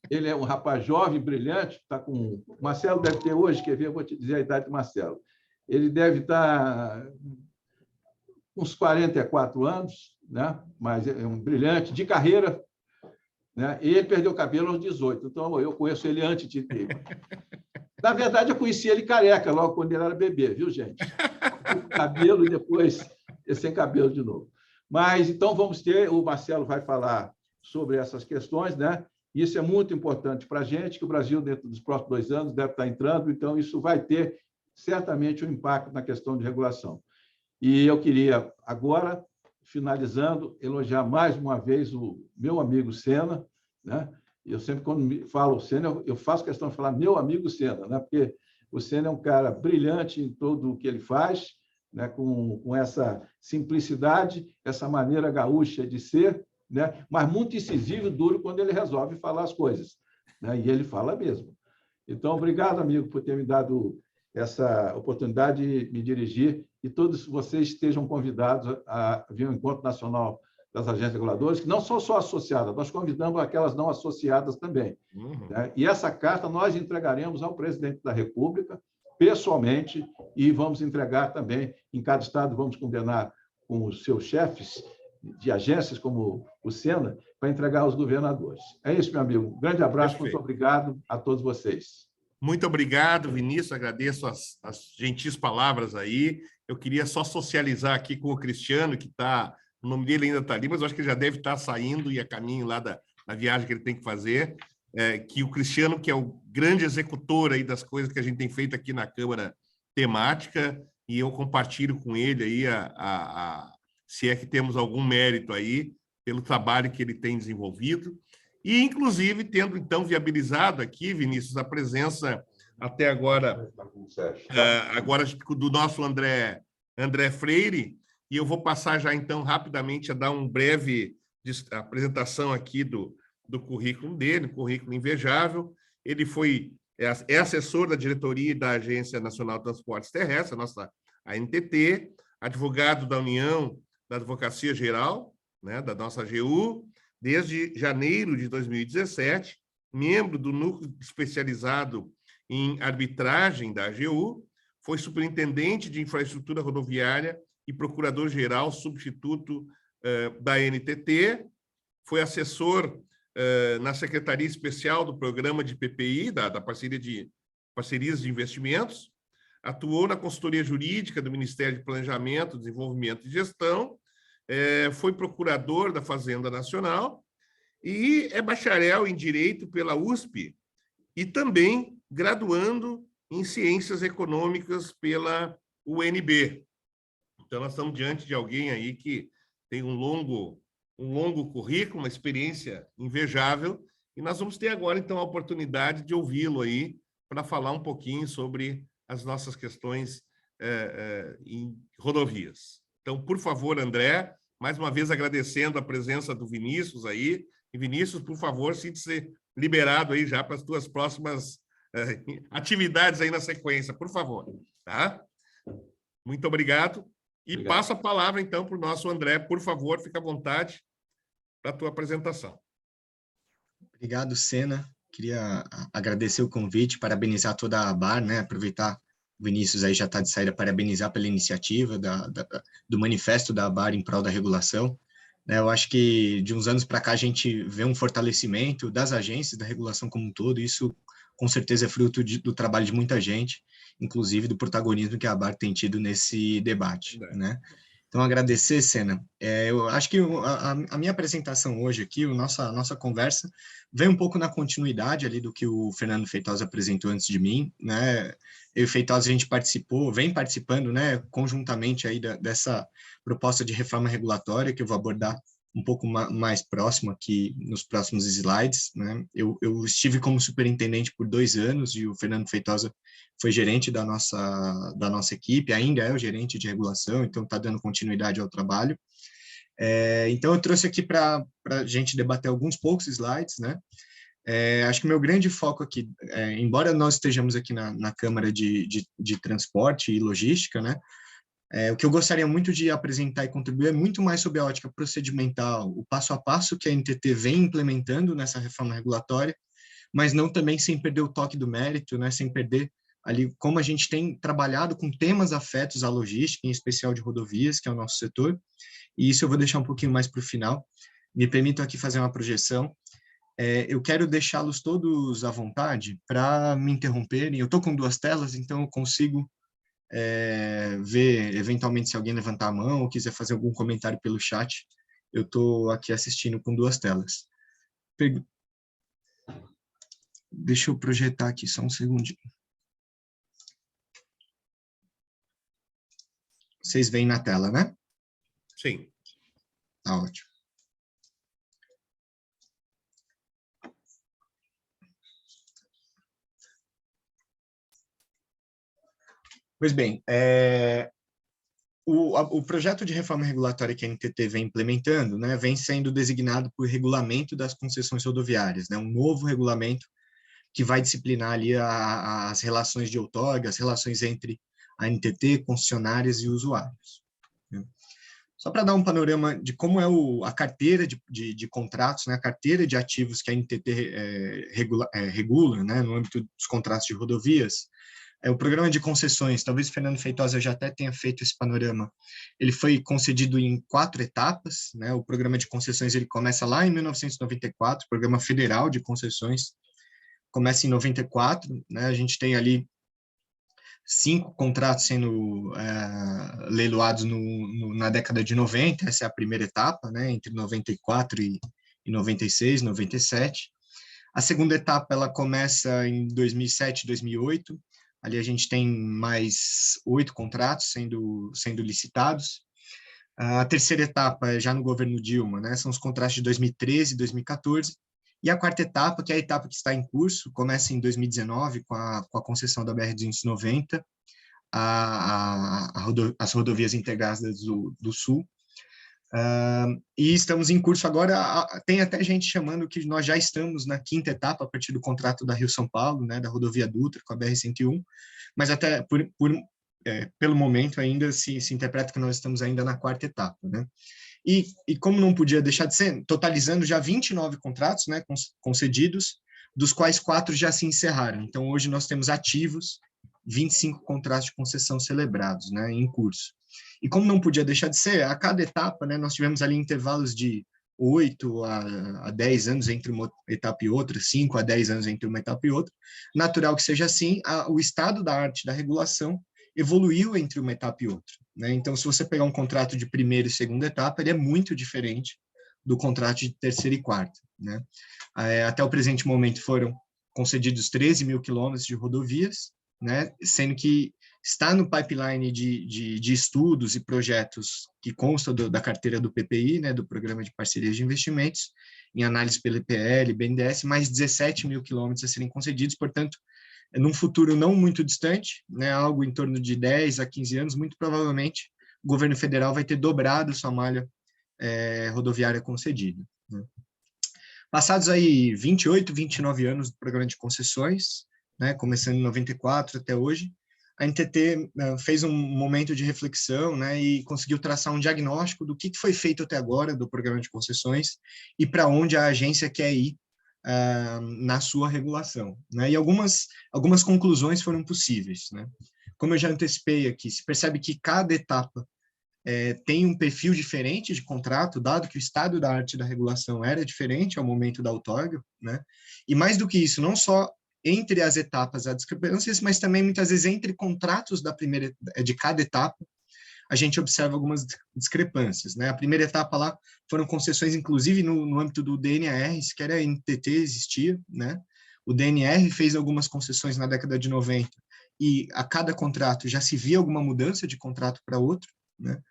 Ele é um rapaz jovem, brilhante, está com... O Marcelo deve ter hoje, quer ver, eu vou te dizer a idade do Marcelo. Ele deve estar com uns 44 anos, né? Mas é um brilhante, de carreira, né? E ele perdeu o cabelo aos 18, então eu conheço ele antes de ter. Na verdade, eu conheci ele careca, logo quando ele era bebê, viu, gente? Com cabelo e depois sem cabelo de novo. Mas, então, vamos ter... O Marcelo vai falar sobre essas questões, né? Isso é muito importante para a gente, que o Brasil, dentro dos próximos 2 anos, deve estar entrando, então isso vai ter certamente um impacto na questão de regulação. E eu queria, agora, finalizando, elogiar mais uma vez o meu amigo Sena, né? Eu sempre, quando falo Sena, eu faço questão de falar meu amigo Sena, né? Porque o Sena é um cara brilhante em tudo o que ele faz, né? Com essa simplicidade, essa maneira gaúcha de ser, né? Mas muito incisivo e duro quando ele resolve falar as coisas, né? E ele fala mesmo. Então, obrigado, amigo, por ter me dado essa oportunidade de me dirigir, e todos vocês estejam convidados a vir ao Encontro Nacional das Agências Reguladoras, que não são só associadas, nós convidamos aquelas não associadas também. Né? E essa carta nós entregaremos ao presidente da República, pessoalmente, e vamos entregar também em cada estado, vamos combinar com os seus chefes de agências, como o Sena, para entregar aos governadores. É isso, meu amigo. Um grande abraço, Perfeito. Muito obrigado a todos vocês. Muito obrigado, Vinícius. Agradeço as gentis palavras aí. Eu queria só socializar aqui com o Cristiano, que está... O nome dele ainda está ali, mas eu acho que ele já deve estar saindo e a caminho lá da viagem que ele tem que fazer. Que o Cristiano, que é o grande executor aí das coisas que a gente tem feito aqui na Câmara Temática, e eu compartilho com ele aí se é que temos algum mérito aí pelo trabalho que ele tem desenvolvido. E, inclusive, tendo, então, viabilizado aqui, Vinícius, a presença até agora, do nosso André Freire, e eu vou passar já, então, rapidamente a dar uma breve apresentação aqui do currículo dele, currículo invejável. Ele é assessor da diretoria da Agência Nacional de Transportes Terrestres, a nossa ANTT, advogado da União da Advocacia Geral, né, da nossa AGU, desde janeiro de 2017, membro do núcleo especializado em arbitragem da AGU, foi superintendente de infraestrutura rodoviária e procurador-geral substituto da NTT, foi assessor na Secretaria Especial do Programa de PPI, da Parcerias de Investimentos, atuou na consultoria jurídica do Ministério de Planejamento, Desenvolvimento e Gestão, foi procurador da Fazenda Nacional e é bacharel em Direito pela USP e também graduando em Ciências Econômicas pela UNB. Então, nós estamos diante de alguém aí que tem um longo currículo, uma experiência invejável, e nós vamos ter agora, então, a oportunidade de ouvi-lo aí para falar um pouquinho sobre as nossas questões em rodovias. Então, por favor, André, mais uma vez agradecendo a presença do Vinícius aí. E, Vinícius, por favor, sinta-se liberado aí já para as tuas próximas atividades aí na sequência, por favor. Tá? Muito obrigado. E Obrigado. passo a palavra, então, para o nosso André. Por favor, fica à vontade para a tua apresentação. Obrigado, Sena. Queria agradecer o convite, parabenizar toda a ABAR, né? Aproveitar, o Vinícius aí já está de saída, parabenizar pela iniciativa do manifesto da ABAR em prol da regulação. Eu acho que de uns anos para cá a gente vê um fortalecimento das agências, da regulação como um todo, e isso com certeza é fruto do trabalho de muita gente, inclusive do protagonismo que a ABAR tem tido nesse debate, né? Então, agradecer, Sena. Eu acho que a minha apresentação hoje aqui, a nossa conversa, vem um pouco na continuidade ali do que o Fernando Feitosa apresentou antes de mim, né? Eu e o Feitosa, a gente vem participando, né, conjuntamente aí dessa proposta de reforma regulatória, que eu vou abordar um pouco mais próximo aqui nos próximos slides, né? Eu estive como superintendente por 2 anos e o Fernando Feitosa foi gerente da nossa equipe, ainda é o gerente de regulação, então está dando continuidade ao trabalho. Então, eu trouxe aqui para a gente debater alguns poucos slides, né? Acho que o meu grande foco aqui, embora nós estejamos aqui na Câmara de Transporte e Logística, né? O que eu gostaria muito de apresentar e contribuir é muito mais sobre a ótica procedimental, o passo a passo que a NTT vem implementando nessa reforma regulatória, mas não também sem perder o toque do mérito, né? Sem perder ali como a gente tem trabalhado com temas afetos à logística, em especial de rodovias, que é o nosso setor, e isso eu vou deixar um pouquinho mais para o final. Me permitam aqui fazer uma projeção. Eu quero deixá-los todos à vontade para me interromperem. Eu estou com 2 telas, então eu consigo ver, eventualmente, se alguém levantar a mão ou quiser fazer algum comentário pelo chat. Eu estou aqui assistindo com 2 telas. Deixa eu projetar aqui só um segundinho. Vocês veem na tela, né? Sim. Tá ótimo. Pois bem, o projeto de reforma regulatória que a NTT vem implementando, né, vem sendo designado por Regulamento das Concessões Rodoviárias, né, um novo regulamento que vai disciplinar ali as relações de outorga, as relações entre a NTT, concessionárias e usuários. Só para dar um panorama de como é a carteira de contratos, né, a carteira de ativos que a NTT regula, né, no âmbito dos contratos de rodovias, o programa de concessões, talvez o Fernando Feitosa já até tenha feito esse panorama, ele foi concedido em 4 etapas, né? O programa de concessões ele começa lá em 1994, o programa federal de concessões começa em 94, né? A gente tem ali 5 contratos sendo leiloados na década de 90, essa é a primeira etapa, né? Entre 94 e 96, 97. A segunda etapa ela começa em 2007, 2008. Ali a gente tem mais 8 contratos sendo licitados. A terceira etapa é já no governo Dilma, né? São os contratos de 2013 e 2014. E a quarta etapa, que é a etapa que está em curso, começa em 2019 com a concessão da BR-290, as rodovias integradas do Sul. E estamos em curso agora, tem até gente chamando que nós já estamos na 5ª etapa, a partir do contrato da Rio-São Paulo, né, da rodovia Dutra com a BR-101, mas até pelo momento ainda se interpreta que nós estamos ainda na 4ª etapa, né? E como não podia deixar de ser, totalizando já 29 contratos, né, concedidos, dos quais 4 já se encerraram. Então, hoje nós temos ativos 25 contratos de concessão celebrados, né, em curso. E como não podia deixar de ser, a cada etapa, né, nós tivemos ali intervalos de 8 a 10 anos entre uma etapa e outra, 5 a 10 anos entre uma etapa e outra. Natural que seja assim, o estado da arte da regulação evoluiu entre uma etapa e outra, né? Então, se você pegar um contrato de primeira e segunda etapa, ele é muito diferente do contrato de terceira e quarta, né? Até o presente momento foram concedidos 13 mil quilômetros de rodovias, né? Sendo que está no pipeline de estudos e projetos que constam da carteira do PPI, né, do Programa de Parcerias de Investimentos, em análise pelo IPL, BNDES, mais 17 mil quilômetros a serem concedidos, portanto, num futuro não muito distante, né, algo em torno de 10 a 15 anos, muito provavelmente o governo federal vai ter dobrado sua malha rodoviária concedida, né. Passados aí 28, 29 anos do programa de concessões, né, começando em 94 até hoje, a NTT fez um momento de reflexão, né, e conseguiu traçar um diagnóstico do que foi feito até agora do programa de concessões e para onde a agência quer ir na sua regulação, né, e algumas conclusões foram possíveis, né. Como eu já antecipei aqui, se percebe que cada etapa tem um perfil diferente de contrato, dado que o estado da arte da regulação era diferente ao momento da outorga, né? E mais do que isso, não só entre as etapas há discrepâncias, mas também muitas vezes entre contratos de cada etapa, a gente observa algumas discrepâncias, né? A primeira etapa lá foram concessões, inclusive no âmbito do DNR, sequer a NTT existia, né? O DNR fez algumas concessões na década de 90 e a cada contrato já se via alguma mudança de contrato para outro, né?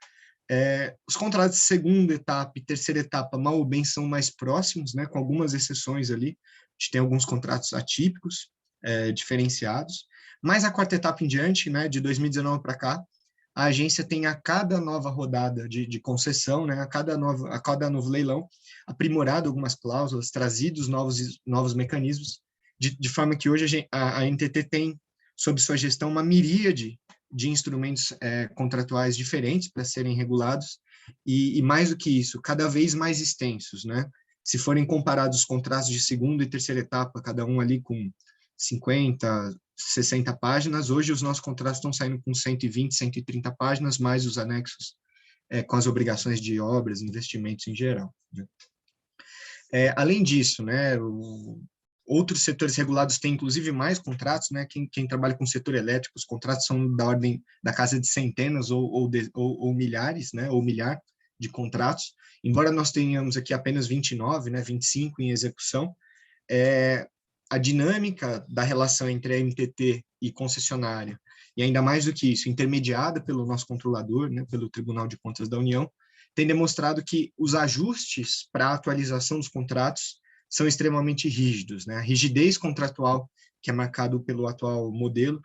Os contratos de segunda etapa e terceira etapa, mal ou bem, são mais próximos, né, com algumas exceções ali. A gente tem alguns contratos atípicos, diferenciados. Mas a quarta etapa em diante, né, de 2019 para cá, a agência tem a cada nova rodada de concessão, né, a cada novo leilão, aprimorado algumas cláusulas, trazidos novos mecanismos, de forma que hoje a NTT tem, sob sua gestão, uma miríade de instrumentos contratuais diferentes para serem regulados e mais do que isso, cada vez mais extensos, né? Se forem comparados os contratos de segunda e terceira etapa, cada um ali com 50, 60 páginas, hoje os nossos contratos estão saindo com 120, 130 páginas, mais os anexos com as obrigações de obras, investimentos em geral, né? Além disso, né, outros setores regulados têm, inclusive, mais contratos, né? Quem trabalha com o setor elétrico, os contratos são da ordem da casa de centenas ou milhares, né? Ou milhar de contratos. Embora nós tenhamos aqui apenas 29, né? 25 em execução, a dinâmica da relação entre a NTT e concessionária, e ainda mais do que isso, intermediada pelo nosso controlador, né? Pelo Tribunal de Contas da União, tem demonstrado que os ajustes para a atualização dos contratos são extremamente rígidos, né? A rigidez contratual, que é marcado pelo atual modelo,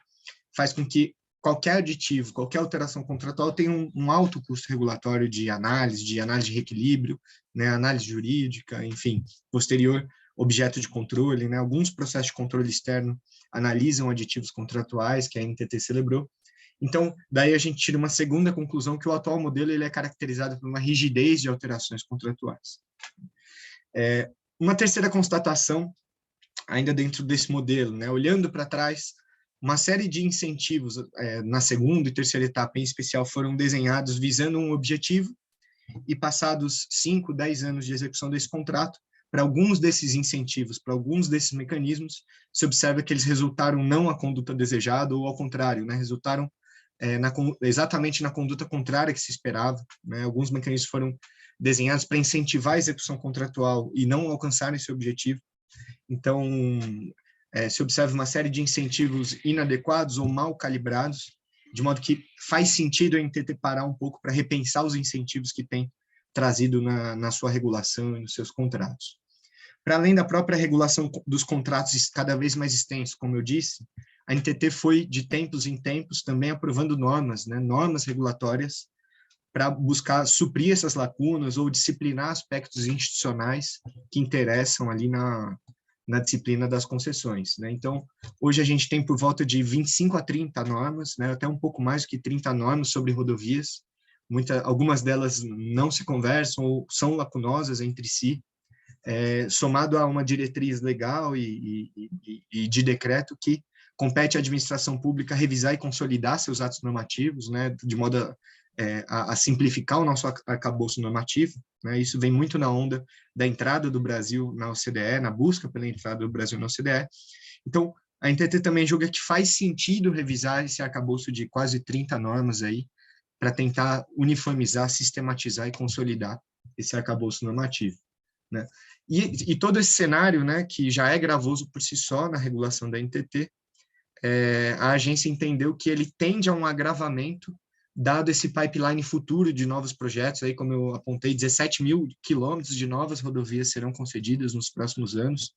faz com que qualquer aditivo, qualquer alteração contratual tenha um alto custo regulatório de análise de reequilíbrio, né? Análise jurídica, enfim, posterior objeto de controle, né? Alguns processos de controle externo analisam aditivos contratuais que a NTT celebrou. Então, daí a gente tira uma segunda conclusão, que o atual modelo ele é caracterizado por uma rigidez de alterações contratuais. Uma terceira constatação, ainda dentro desse modelo, né, olhando para trás, uma série de incentivos na segunda e terceira etapa, em especial, foram desenhados visando um objetivo e passados 5, 10 anos de execução desse contrato, para alguns desses incentivos, para alguns desses mecanismos, se observa que eles resultaram não a conduta desejada ou ao contrário, né, resultaram exatamente na conduta contrária que se esperava, né, alguns mecanismos foram desenhados para incentivar a execução contratual e não alcançar esse objetivo. Então, se observa uma série de incentivos inadequados ou mal calibrados, de modo que faz sentido a NTT parar um pouco para repensar os incentivos que tem trazido na sua regulação e nos seus contratos. Para além da própria regulação dos contratos cada vez mais extensos, como eu disse, a NTT foi, de tempos em tempos, também aprovando normas, né, normas regulatórias, para buscar suprir essas lacunas ou disciplinar aspectos institucionais que interessam ali na disciplina das concessões, né? Então, hoje a gente tem por volta de 25 a 30 normas, né? Até um pouco mais do que 30 normas sobre rodovias. Algumas delas não se conversam ou são lacunosas entre si, somado a uma diretriz legal e de decreto que compete à administração pública revisar e consolidar seus atos normativos, né? De modo a simplificar o nosso arcabouço normativo, né? Isso vem muito na onda da entrada do Brasil na OCDE, na busca pela entrada do Brasil na OCDE. Então, a NTT também julga que faz sentido revisar esse arcabouço de quase 30 normas aí, para tentar uniformizar, sistematizar e consolidar esse arcabouço normativo, né? E todo esse cenário, né, que já é gravoso por si só na regulação da NTT, a agência entendeu que ele tende a um agravamento, dado esse pipeline futuro de novos projetos, aí, como eu apontei, 17 mil quilômetros de novas rodovias serão concedidas nos próximos anos.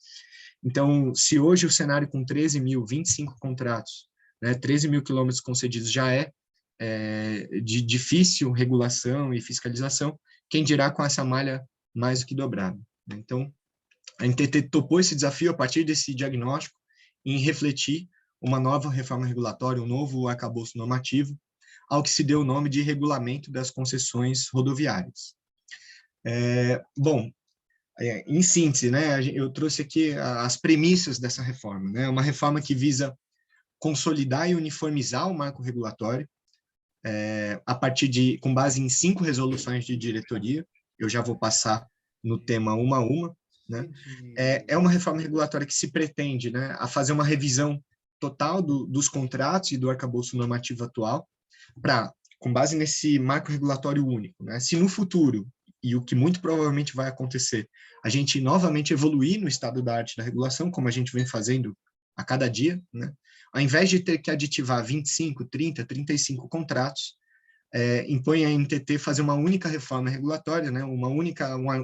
Então, se hoje o cenário com 13 mil, 25 contratos, né, 13 mil quilômetros concedidos já é de difícil regulação e fiscalização, quem dirá com essa malha mais do que dobrada. Então, a NTT topou esse desafio a partir desse diagnóstico em refletir uma nova reforma regulatória, um novo arcabouço normativo, ao que se deu o nome de Regulamento das Concessões Rodoviárias. Bom, em síntese, né, eu trouxe aqui as premissas dessa reforma, né, uma reforma que visa consolidar e uniformizar o marco regulatório, a partir com base em 5 resoluções de diretoria. Eu já vou passar no tema uma a uma, né? É uma reforma regulatória que se pretende, né, a fazer uma revisão total dos contratos e do arcabouço normativo atual, com base nesse marco regulatório único, né? Se no futuro, e o que muito provavelmente vai acontecer, a gente novamente evoluir no estado da arte da regulação, como a gente vem fazendo a cada dia, né? Ao invés de ter que aditivar 25, 30, 35 contratos, impõe a NTT fazer uma única reforma regulatória, né? Um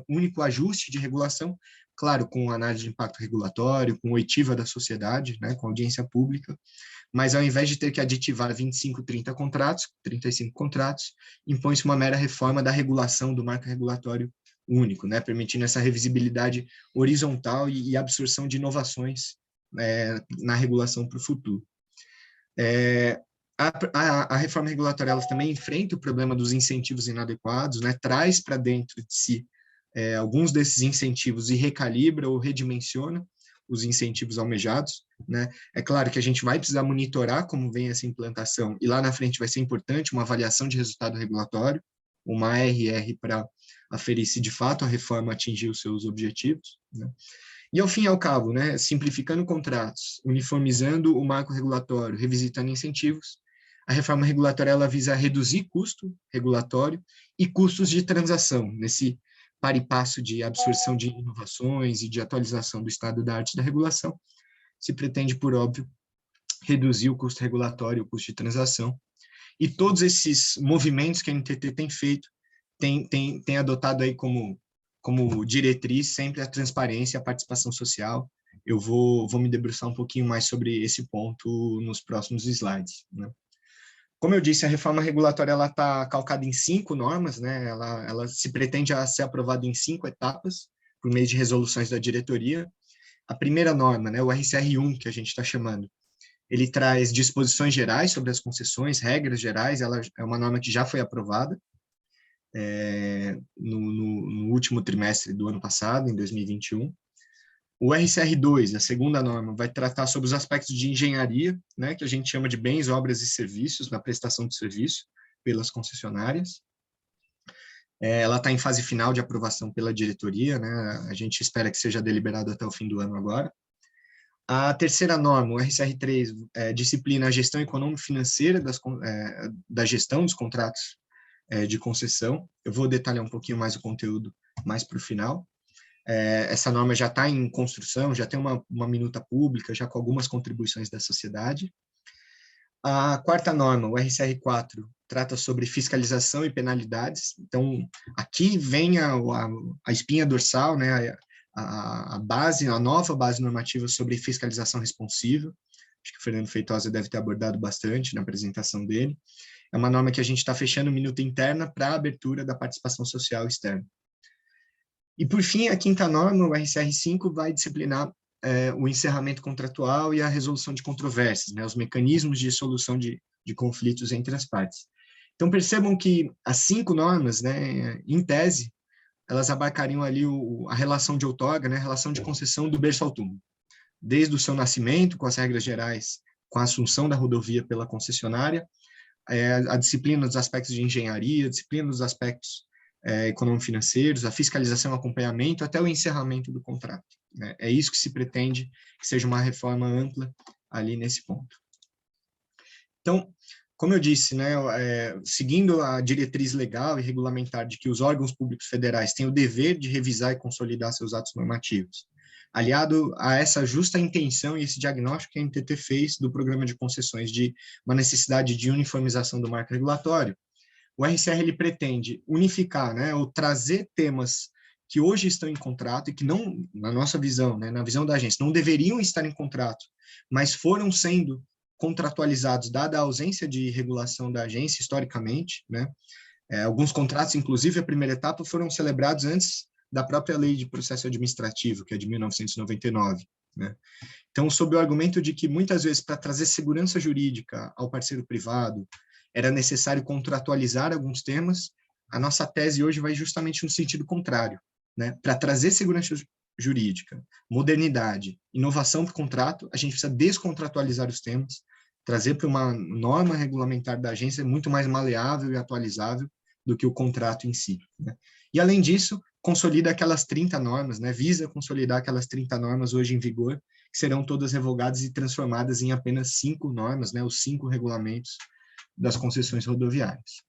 único ajuste de regulação, claro, com análise de impacto regulatório, com oitiva da sociedade, né? Com audiência pública, mas ao invés de ter que aditivar 25, 30 contratos, 35 contratos, impõe-se uma mera reforma da regulação do marco regulatório único, né? Permitindo essa revisibilidade horizontal e absorção de inovações na regulação para o futuro. A reforma regulatória ela também enfrenta o problema dos incentivos inadequados, né? Traz para dentro de si alguns desses incentivos e recalibra ou redimensiona os incentivos almejados, né? É claro que a gente vai precisar monitorar como vem essa implantação, e lá na frente vai ser importante uma avaliação de resultado regulatório, uma ARR para aferir se de fato a reforma atingiu os seus objetivos, né? E ao fim e ao cabo, né, simplificando contratos, uniformizando o marco regulatório, revisitando incentivos, a reforma regulatória ela visa reduzir custo regulatório e custos de transação, nesse par e passo de absorção de inovações e de atualização do estado da arte da regulação. Se pretende, por óbvio, reduzir o custo regulatório, o custo de transação. E todos esses movimentos que a NTT tem feito, tem adotado aí como diretriz sempre a transparência e a participação social. Eu vou me debruçar um pouquinho mais sobre esse ponto nos próximos slides, né? Como eu disse, a reforma regulatória está calcada em 5 normas, né? Ela se pretende a ser aprovada em 5 etapas, por meio de resoluções da diretoria. A primeira norma, né, o RCR1, que a gente está chamando, ele traz disposições gerais sobre as concessões, regras gerais. Ela é uma norma que já foi aprovada no último trimestre do ano passado, em 2021. O RCR2, a segunda norma, vai tratar sobre os aspectos de engenharia, né, que a gente chama de bens, obras e serviços, na prestação de serviço pelas concessionárias. Ela está em fase final de aprovação pela diretoria, né, a gente espera que seja deliberado até o fim do ano agora. A terceira norma, o RCR3, disciplina a gestão econômico-financeira da gestão dos contratos de concessão. Eu vou detalhar um pouquinho mais o conteúdo mais para o final. Essa norma já está em construção, já tem uma minuta pública, já com algumas contribuições da sociedade. A quarta norma, o RCR4, trata sobre fiscalização e penalidades. Então, aqui vem a espinha dorsal, né, a nova base normativa sobre fiscalização responsiva. Acho que o Fernando Feitosa deve ter abordado bastante na apresentação dele. É uma norma que a gente está fechando minuta interna para a abertura da participação social externa. E, por fim, a quinta norma, o RCR5, vai disciplinar o encerramento contratual e a resolução de controvérsias, né, os mecanismos de solução de conflitos entre as partes. Então, percebam que as 5 normas, né, em tese, elas abarcariam ali a relação de outorga, né, a relação de concessão do berço ao túmulo. Desde o seu nascimento, com as regras gerais, com a assunção da rodovia pela concessionária, a disciplina dos aspectos de engenharia, a disciplina dos aspectos econômico-financeiros, a fiscalização e acompanhamento, até o encerramento do contrato, né? É isso que se pretende que seja uma reforma ampla ali nesse ponto. Então, como eu disse, né, seguindo a diretriz legal e regulamentar de que os órgãos públicos federais têm o dever de revisar e consolidar seus atos normativos, aliado a essa justa intenção e esse diagnóstico que a NTT fez do programa de concessões de uma necessidade de uniformização do marco regulatório, o RCR ele pretende unificar, né, ou trazer temas que hoje estão em contrato e que não, na nossa visão, né, na visão da agência, não deveriam estar em contrato, mas foram sendo contratualizados, dada a ausência de regulação da agência historicamente, né? Alguns contratos, inclusive a primeira etapa, foram celebrados antes da própria Lei de Processo Administrativo, que é de 1999, né? Então, sob o argumento de que muitas vezes para trazer segurança jurídica ao parceiro privado era necessário contratualizar alguns temas, a nossa tese hoje vai justamente no sentido contrário, né? Para trazer segurança jurídica, modernidade, inovação para o contrato, a gente precisa descontratualizar os temas, trazer para uma norma regulamentar da agência muito mais maleável e atualizável do que o contrato em si, né? E, além disso, consolida aquelas 30 normas, né? Visa consolidar aquelas 30 normas hoje em vigor, que serão todas revogadas e transformadas em apenas 5 normas, né? Os 5 regulamentos das concessões rodoviárias.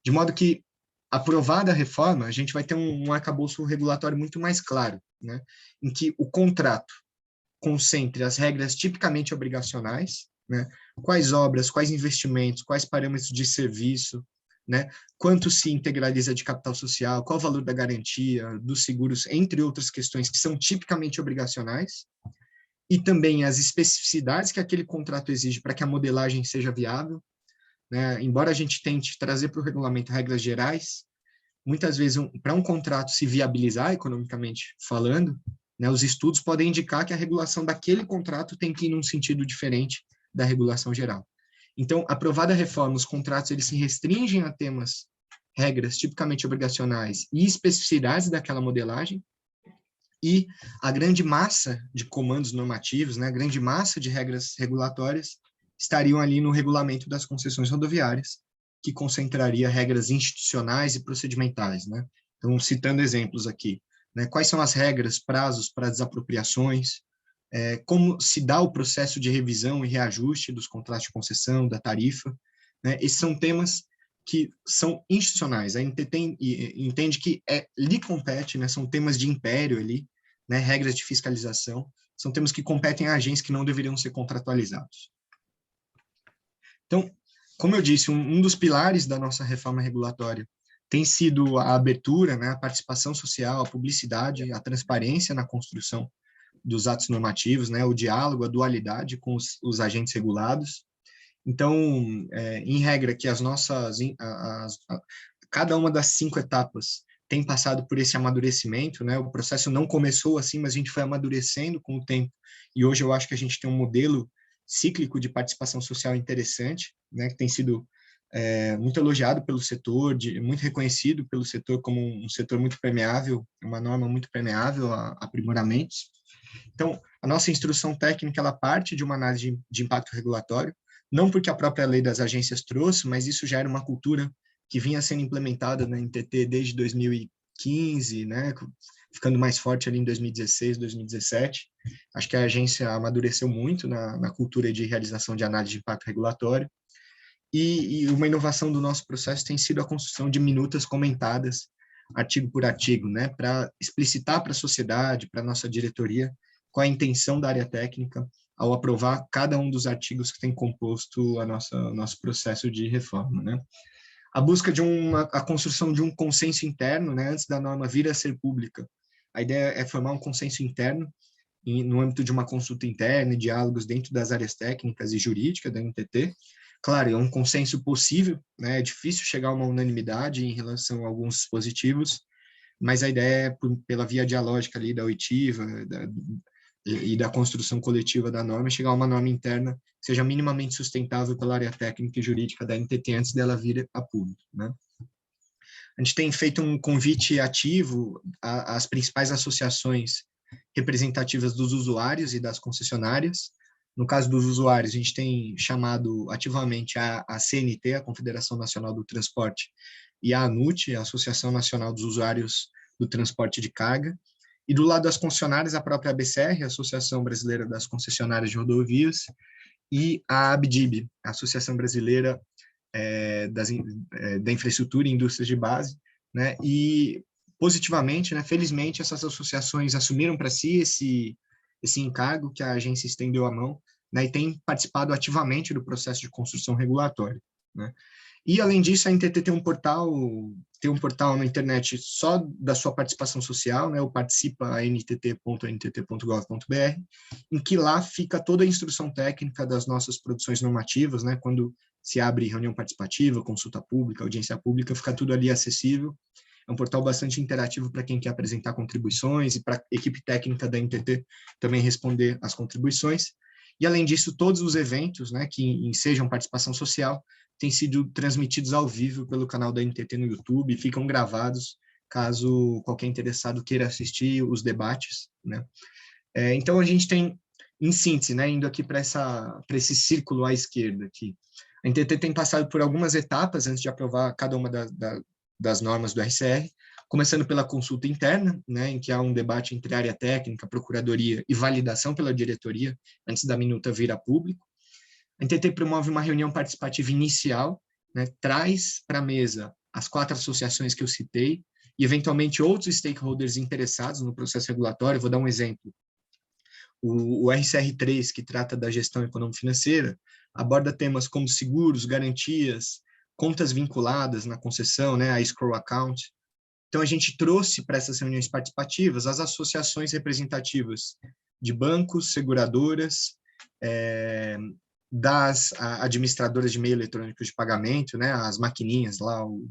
De modo que, aprovada a reforma, a gente vai ter um arcabouço regulatório muito mais claro, né? Em que o contrato concentre as regras tipicamente obrigacionais, né? Quais obras, quais investimentos, quais parâmetros de serviço, né? Quanto se integraliza de capital social, qual o valor da garantia, dos seguros, entre outras questões que são tipicamente obrigacionais, e também as especificidades que aquele contrato exige para que a modelagem seja viável, né? Embora a gente tente trazer para o regulamento regras gerais, muitas vezes, para um contrato se viabilizar economicamente falando, né, os estudos podem indicar que a regulação daquele contrato tem que ir num sentido diferente da regulação geral. Então, aprovada a reforma, os contratos eles se restringem a temas, regras tipicamente obrigacionais e especificidades daquela modelagem, e a grande massa de comandos normativos, né, a grande massa de regras regulatórias estariam ali no regulamento das concessões rodoviárias, que concentraria regras institucionais e procedimentais, né? Então, citando exemplos aqui, né, quais são as regras, prazos para desapropriações, como se dá o processo de revisão e reajuste dos contratos de concessão, da tarifa, né? Esses são temas que são institucionais. A NTT entende que lhe compete, né? São temas de império ali, né? Regras de fiscalização, são temas que competem a agências que não deveriam ser contratualizados. Então, como eu disse, um dos pilares da nossa reforma regulatória tem sido a abertura, né, a participação social, a publicidade, a transparência na construção dos atos normativos, né, o diálogo, a dualidade com os agentes regulados. Então, em regra, que cada uma das 5 etapas tem passado por esse amadurecimento, né? O processo não começou assim, mas a gente foi amadurecendo com o tempo, e hoje eu acho que a gente tem um modelo cíclico de participação social interessante, né, que tem sido muito elogiado pelo setor, muito reconhecido pelo setor como um setor muito permeável, uma norma muito permeável a aprimoramentos. Então, a nossa instrução técnica, ela parte de uma análise de impacto regulatório, não porque a própria lei das agências trouxe, mas isso já era uma cultura que vinha sendo implementada na NTT desde 2015, né, ficando mais forte ali em 2016, 2017. Acho que a agência amadureceu muito na cultura de realização de análise de impacto regulatório. E uma inovação do nosso processo tem sido a construção de minutas comentadas, artigo por artigo, né, para explicitar para a sociedade, para a nossa diretoria, qual a intenção da área técnica ao aprovar cada um dos artigos que tem composto o nosso processo de reforma, né. A busca de a construção de um consenso interno, né, antes da norma vir a ser pública. A ideia é formar um consenso interno no âmbito de uma consulta interna e diálogos dentro das áreas técnicas e jurídicas da NTT. Claro, é um consenso possível, né? É difícil chegar a uma unanimidade em relação a alguns dispositivos, mas a ideia é, pela via dialógica ali da oitiva e da construção coletiva da norma, chegar a uma norma interna que seja minimamente sustentável pela área técnica e jurídica da NTT antes dela vir a público, né? A gente tem feito um convite ativo às principais associações representativas dos usuários e das concessionárias. No caso dos usuários, a gente tem chamado ativamente a CNT, a Confederação Nacional do Transporte, e a ANUT, a Associação Nacional dos Usuários do Transporte de Carga. E do lado das concessionárias, a própria ABCR, a Associação Brasileira das Concessionárias de Rodovias, e a ABDIB, a Associação Brasileira da Infraestrutura e Indústrias de Base, né? E positivamente, né, felizmente, essas associações assumiram para si esse encargo que a agência estendeu a mão, né, e tem participado ativamente do processo de construção regulatória, né? E, além disso, a NTT tem um portal na internet só da sua participação social, né, o participa.ntt.ntt.gov.br, em que lá fica toda a instrução técnica das nossas produções normativas, né, quando se abre reunião participativa, consulta pública, audiência pública, fica tudo ali acessível. É um portal bastante interativo para quem quer apresentar contribuições e para a equipe técnica da NTT também responder às contribuições. E, além disso, todos os eventos, né, que ensejam participação social têm sido transmitidos ao vivo pelo canal da NTT no YouTube, ficam gravados, caso qualquer interessado queira assistir os debates, né? Então, a gente tem, em síntese, né, indo aqui para esse círculo à esquerda aqui, a NTT tem passado por algumas etapas antes de aprovar cada uma das normas do RCR, começando pela consulta interna, né, em que há um debate entre área técnica, procuradoria e validação pela diretoria, antes da minuta vir a público. A NTT promove uma reunião participativa inicial, né, traz para a mesa as 4 associações que eu citei e, eventualmente, outros stakeholders interessados no processo regulatório. Vou dar um exemplo. O RCR3, que trata da gestão econômico-financeira, aborda temas como seguros, garantias, contas vinculadas na concessão, né, a escrow account. Então, a gente trouxe para essas reuniões participativas as associações representativas de bancos, seguradoras, das administradoras de meio eletrônico de pagamento, né, as maquininhas lá, o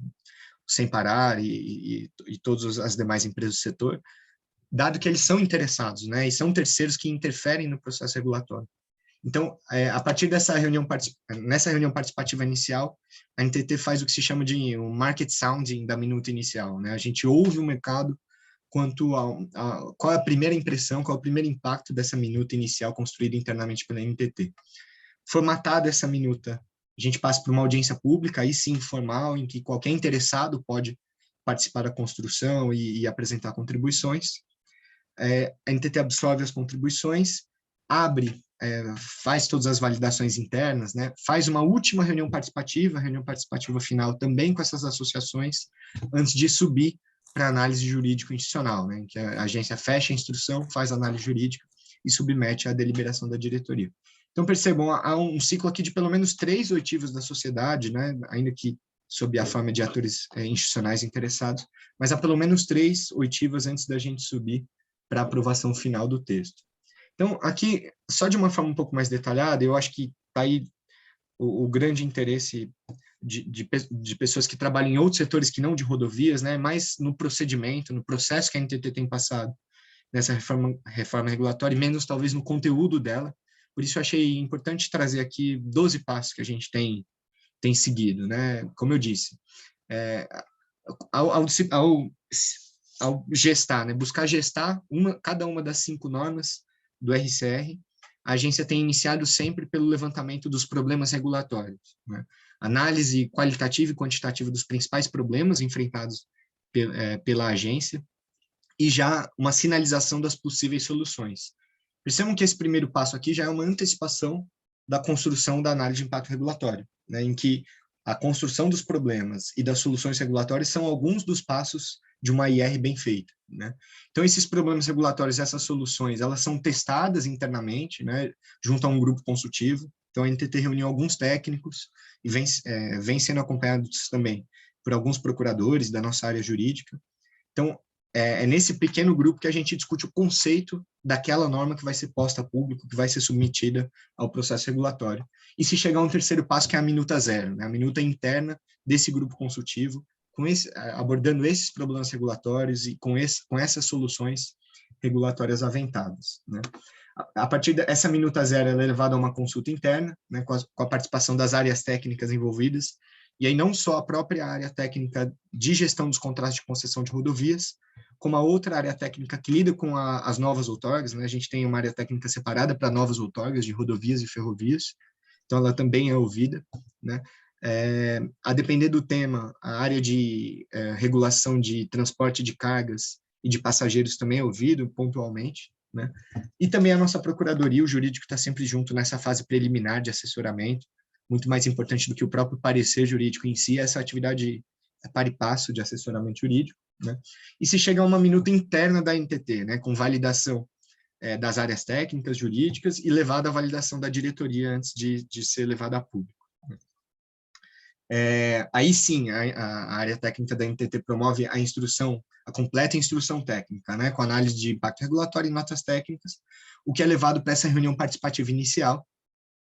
Sem Parar e todas as demais empresas do setor, dado que eles são interessados, né, e são terceiros que interferem no processo regulatório. Então, a partir nessa reunião participativa inicial, a NTT faz o que se chama de um market sounding da minuta inicial, né? A gente ouve o mercado quanto qual é a primeira impressão, qual é o primeiro impacto dessa minuta inicial construída internamente pela NTT. Formatada essa minuta, a gente passa por uma audiência pública, aí sim formal, em que qualquer interessado pode participar da construção e apresentar contribuições. A NTT absorve as contribuições, faz todas as validações internas, né? Faz uma última reunião participativa final também com essas associações, antes de subir para análise jurídico-institucional, né? Em que a agência fecha a instrução, faz a análise jurídica e submete à deliberação da diretoria. Então, percebam, há um ciclo aqui de pelo menos 3 oitivas da sociedade, né? Ainda que sob a forma de atores institucionais interessados, mas há pelo menos 3 oitivas antes da gente subir para a aprovação final do texto. Então, aqui, só de uma forma um pouco mais detalhada, eu acho que está aí o grande interesse de pessoas que trabalham em outros setores que não de rodovias, né? Mais no procedimento, no processo que a NTT tem passado nessa reforma regulatória, e menos talvez no conteúdo dela. Por isso, eu achei importante trazer aqui 12 passos que a gente tem seguido, né? Como eu disse, ao gestar, né? Buscar gestar cada uma das 5 normas do RCR, a agência tem iniciado sempre pelo levantamento dos problemas regulatórios, né? Análise qualitativa e quantitativa dos principais problemas enfrentados pela agência e já uma sinalização das possíveis soluções. Percebam que esse primeiro passo aqui já é uma antecipação da construção da análise de impacto regulatório, né, em que a construção dos problemas e das soluções regulatórias são alguns dos passos de uma IR bem feita, né? Então, esses problemas regulatórios, essas soluções, elas são testadas internamente, né, junto a um grupo consultivo. Então, a NTT reuniu alguns técnicos e vem sendo acompanhados também por alguns procuradores da nossa área jurídica. Então, é nesse pequeno grupo que a gente discute o conceito daquela norma que vai ser posta a público, que vai ser submetida ao processo regulatório. E se chegar a um terceiro passo, que é a minuta zero, né, a minuta interna desse grupo consultivo, abordando esses problemas regulatórios e com essas soluções regulatórias aventadas, né? A partir dessa minuta zero, ela é levada a uma consulta interna, né, com a participação das áreas técnicas envolvidas, e aí não só a própria área técnica de gestão dos contratos de concessão de rodovias, como a outra área técnica que lida com as novas outorgas, né? A gente tem uma área técnica separada para novas outorgas de rodovias e ferrovias, então ela também é ouvida, né? A depender do tema, a área de regulação de transporte de cargas e de passageiros também é ouvido pontualmente, né? E também a nossa procuradoria, o jurídico está sempre junto nessa fase preliminar de assessoramento, muito mais importante do que o próprio parecer jurídico em si, essa atividade par e passo de assessoramento jurídico, né? E se chega a uma minuta interna da NTT, né, com validação das áreas técnicas, jurídicas, e levado à validação da diretoria antes de ser levado a público. Aí sim, a área técnica da NTT promove a completa instrução técnica, né, com análise de impacto regulatório e notas técnicas, o que é levado para essa reunião participativa inicial,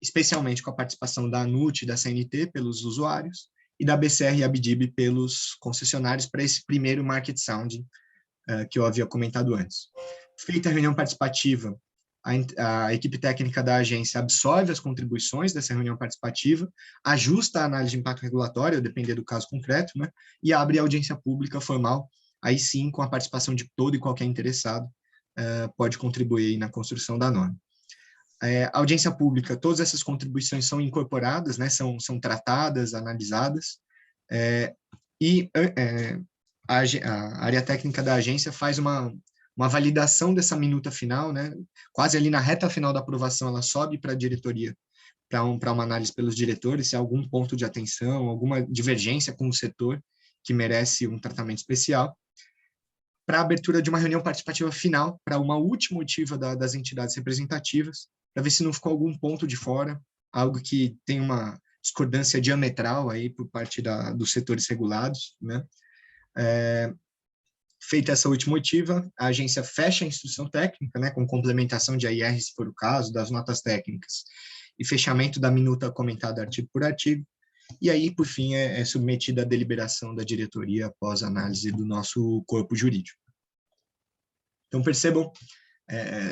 especialmente com a participação da ANUT e da CNT pelos usuários, e da BCR e ABDIB pelos concessionários para esse primeiro market sounding que eu havia comentado antes. Feita a reunião participativa, a equipe técnica da agência absorve as contribuições dessa reunião participativa, ajusta a análise de impacto regulatório, a depender do caso concreto, né, e abre a audiência pública formal, aí sim, com a participação de todo e qualquer interessado, pode contribuir na construção da norma. A audiência pública, todas essas contribuições são incorporadas, né, são tratadas, analisadas, e a área técnica da agência faz uma validação dessa minuta final, né, quase ali na reta final da aprovação, ela sobe para a diretoria, para uma análise pelos diretores, se há algum ponto de atenção, alguma divergência com o setor que merece um tratamento especial, para a abertura de uma reunião participativa final, para uma última oitiva das entidades representativas, para ver se não ficou algum ponto de fora, algo que tem uma discordância diametral aí por parte dos setores regulados, né? Feita essa última oitiva, a agência fecha a instrução técnica, né, com complementação de AIR, se for o caso, das notas técnicas, e fechamento da minuta comentada artigo por artigo, e aí, por fim, é submetida à deliberação da diretoria após análise do nosso corpo jurídico. Então, percebam,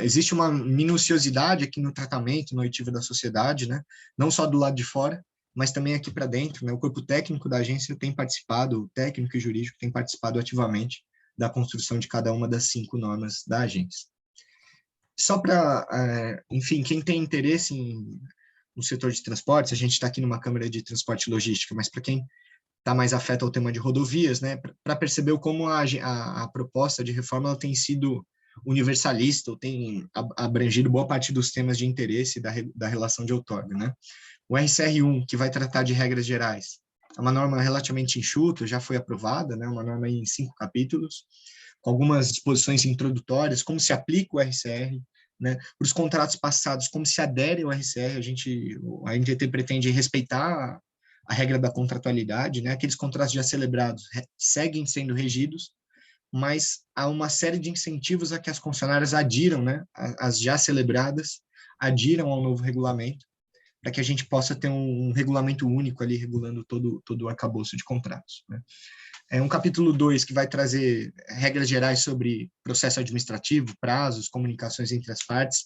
existe uma minuciosidade aqui no tratamento, na oitiva da sociedade, né, não só do lado de fora, mas também aqui para dentro, né, o corpo técnico da agência tem participado, o técnico e jurídico tem participado ativamente da construção de cada uma das 5 normas da agência. Só para, enfim, quem tem interesse no setor de transportes, a gente está aqui numa Câmara de Transporte e Logística, mas para quem está mais afeto ao tema de rodovias, né, para perceber como a proposta de reforma ela tem sido universalista, ou tem abrangido boa parte dos temas de interesse da relação de outorga, né? O RCR1, que vai tratar de regras gerais, é uma norma relativamente enxuta, já foi aprovada, né, uma norma em 5 capítulos, com algumas disposições introdutórias, como se aplica o RCR, né, para os contratos passados, como se adere ao RCR, a NTT pretende respeitar a regra da contratualidade, né, aqueles contratos já celebrados seguem sendo regidos, mas há uma série de incentivos a que as concessionárias adiram, né, as já celebradas, adiram ao novo regulamento, para que a gente possa ter um regulamento único ali, regulando todo o arcabouço de contratos, né. É um capítulo 2 que vai trazer regras gerais sobre processo administrativo, prazos, comunicações entre as partes,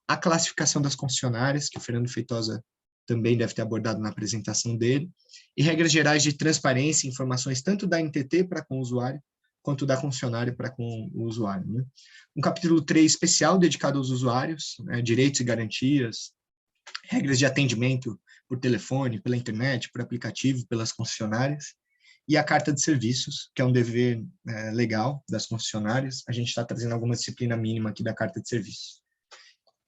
a classificação das concessionárias, que o Fernando Feitosa também deve ter abordado na apresentação dele, e regras gerais de transparência e informações tanto da NTT para com o usuário, quanto da concessionária para com o usuário, né. Um capítulo 3 especial dedicado aos usuários, né, direitos e garantias, regras de atendimento por telefone, pela internet, por aplicativo, pelas concessionárias, e a carta de serviços, que é um dever legal das concessionárias. A gente está trazendo alguma disciplina mínima aqui da carta de serviços.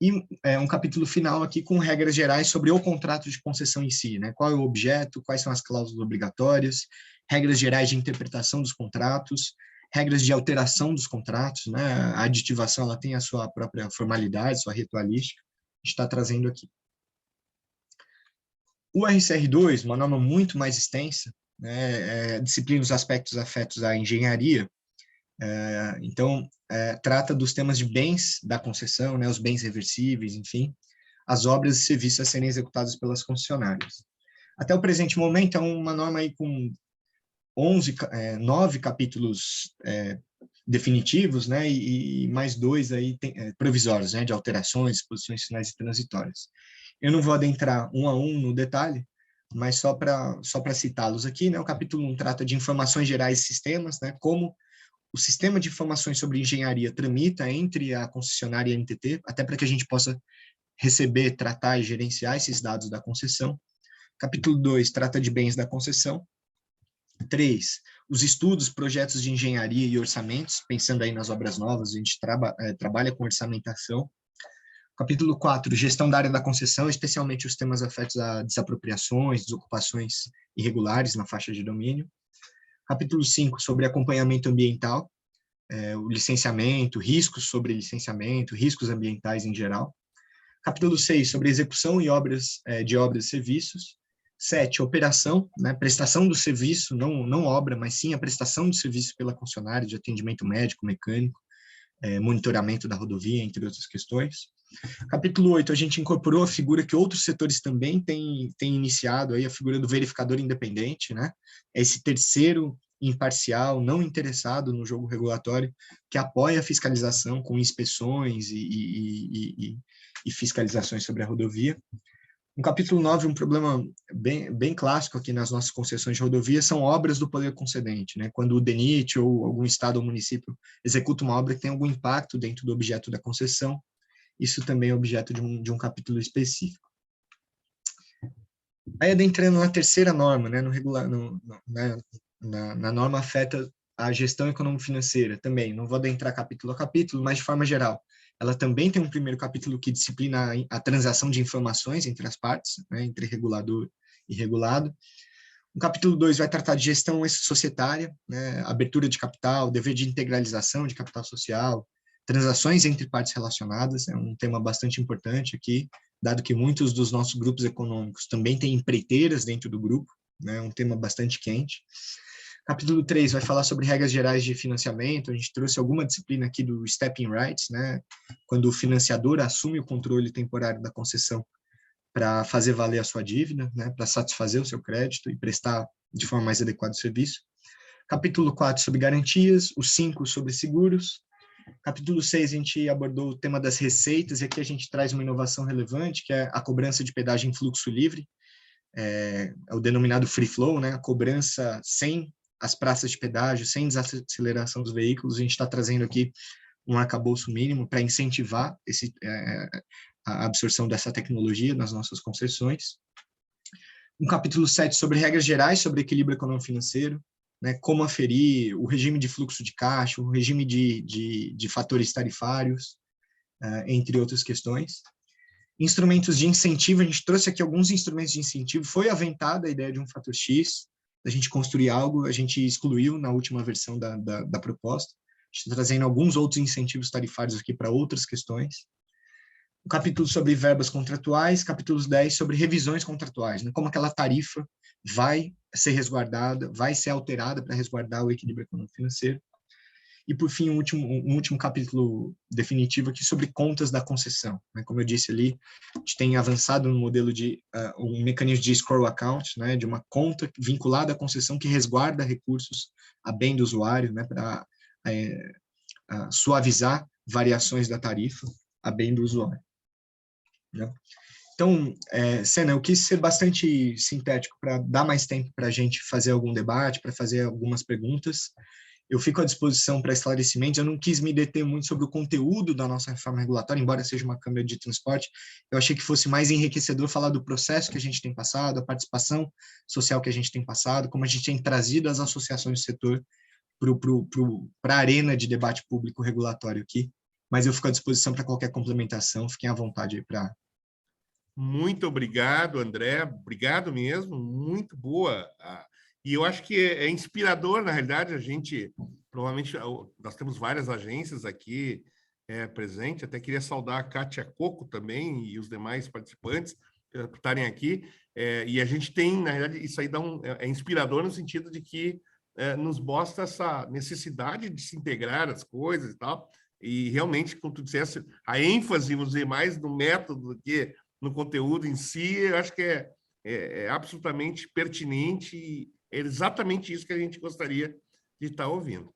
E um capítulo final aqui com regras gerais sobre o contrato de concessão em si, né? Qual é o objeto, quais são as cláusulas obrigatórias, regras gerais de interpretação dos contratos, regras de alteração dos contratos, né? A aditivação ela tem a sua própria formalidade, sua ritualística. A gente está trazendo aqui. O RCR2, uma norma muito mais extensa, né, disciplina os aspectos afetos à engenharia, então, trata dos temas de bens da concessão, né, os bens reversíveis, enfim, as obras e serviços a serem executados pelas concessionárias. Até o presente momento, é uma norma aí com 9 capítulos definitivos, né, e mais 2 aí provisórios, né, de alterações, disposições finais e transitórias. Eu não vou adentrar um a um no detalhe, mas só para citá-los aqui, né, o capítulo 1 trata de informações gerais e sistemas, né, como o sistema de informações sobre engenharia tramita entre a concessionária e a NTT, até para que a gente possa receber, tratar e gerenciar esses dados da concessão. Capítulo 2 trata de bens da concessão. 3, os estudos, projetos de engenharia e orçamentos, pensando aí nas obras novas, a gente trabalha com orçamentação. Capítulo 4, gestão da área da concessão, especialmente os temas afetos a desapropriações, desocupações irregulares na faixa de domínio. Capítulo 5, sobre acompanhamento ambiental, o licenciamento, riscos sobre licenciamento, riscos ambientais em geral. Capítulo 6, sobre execução e obras e serviços. 7, operação, né, prestação do serviço, não obra, mas sim a prestação do serviço pela concessionária de atendimento médico, mecânico, monitoramento da rodovia, entre outras questões. Capítulo 8, a gente incorporou a figura que outros setores também têm iniciado, aí, a figura do verificador independente, né? Esse terceiro imparcial, não interessado no jogo regulatório, que apoia a fiscalização com inspeções e fiscalizações sobre a rodovia. No capítulo 9, um problema bem clássico aqui nas nossas concessões de rodovia são obras do poder concedente, né? Quando o DENIT ou algum estado ou município executa uma obra que tem algum impacto dentro do objeto da concessão, isso também é objeto de um capítulo específico. Aí, adentrando na terceira norma, né? Na norma afeta a gestão econômico-financeira também, não vou adentrar capítulo a capítulo, mas de forma geral. Ela também tem um primeiro capítulo que disciplina a transação de informações entre as partes, né, entre regulador e regulado. O capítulo 2 vai tratar de gestão societária, né, abertura de capital, dever de integralização de capital social, transações entre partes relacionadas, é um tema bastante importante aqui, dado que muitos dos nossos grupos econômicos também têm empreiteiras dentro do grupo, né, um tema bastante quente. Capítulo 3 vai falar sobre regras gerais de financiamento. A gente trouxe alguma disciplina aqui do stepping rights, né? Quando o financiador assume o controle temporário da concessão para fazer valer a sua dívida, né? Para satisfazer o seu crédito e prestar de forma mais adequada o serviço. Capítulo 4 sobre garantias, o 5 sobre seguros. Capítulo 6 a gente abordou o tema das receitas, e aqui a gente traz uma inovação relevante, que é a cobrança de pedágio em fluxo livre, é o denominado free flow, né? A cobrança sem as praças de pedágio, sem desaceleração dos veículos. A gente está trazendo aqui um arcabouço mínimo para incentivar a absorção dessa tecnologia nas nossas concessões. Um capítulo 7 sobre regras gerais sobre equilíbrio econômico-financeiro, né, como aferir o regime de fluxo de caixa, o regime de fatores tarifários, entre outras questões. Instrumentos de incentivo, a gente trouxe aqui alguns instrumentos de incentivo, foi aventada a ideia de um fator X, a gente construir algo, a gente excluiu na última versão da proposta. A gente está trazendo alguns outros incentivos tarifários aqui para outras questões. O capítulo sobre verbas contratuais, capítulos 10 sobre revisões contratuais, né? Como aquela tarifa vai ser resguardada, vai ser alterada para resguardar o equilíbrio econômico-financeiro. E, por fim, um último capítulo definitivo aqui sobre contas da concessão, né? Como eu disse ali, a gente tem avançado no modelo de um mecanismo de escrow account, né? De uma conta vinculada à concessão que resguarda recursos a bem do usuário, né? Para suavizar variações da tarifa a bem do usuário, né? Então, Sena, eu quis ser bastante sintético para dar mais tempo para a gente fazer algum debate, para fazer algumas perguntas. Eu fico à disposição para esclarecimentos. Eu não quis me deter muito sobre o conteúdo da nossa reforma regulatória, embora seja uma Câmara de Transporte. Eu achei que fosse mais enriquecedor falar do processo que a gente tem passado, a participação social que a gente tem passado, como a gente tem trazido as associações do setor para a arena de debate público regulatório aqui. Mas eu fico à disposição para qualquer complementação. Fiquem à vontade aí para... Muito obrigado, André. Obrigado mesmo. Muito boa. E eu acho que é inspirador, na realidade, a gente, provavelmente, nós temos várias agências aqui presentes, até queria saudar a Kátia Coco também e os demais participantes por estarem aqui, e a gente tem, na realidade, isso aí é inspirador no sentido de que nos mostra essa necessidade de se integrar as coisas e tal, e realmente, como tu disseste, a ênfase, vamos dizer, mais no método do que no conteúdo em si, eu acho que é absolutamente pertinente e é exatamente isso que a gente gostaria de estar ouvindo.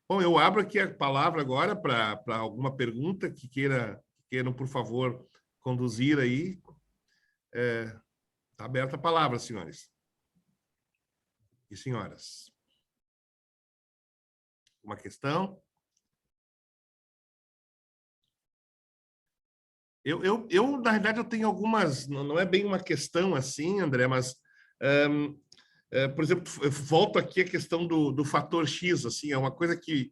Bom, eu abro aqui a palavra agora para alguma pergunta que queiram, por favor, conduzir aí. Está aberta a palavra, senhores e senhoras. Uma questão? Na verdade, eu tenho algumas... Não é bem uma questão assim, André, mas... por exemplo, eu volto aqui a questão do fator X, assim, é uma coisa que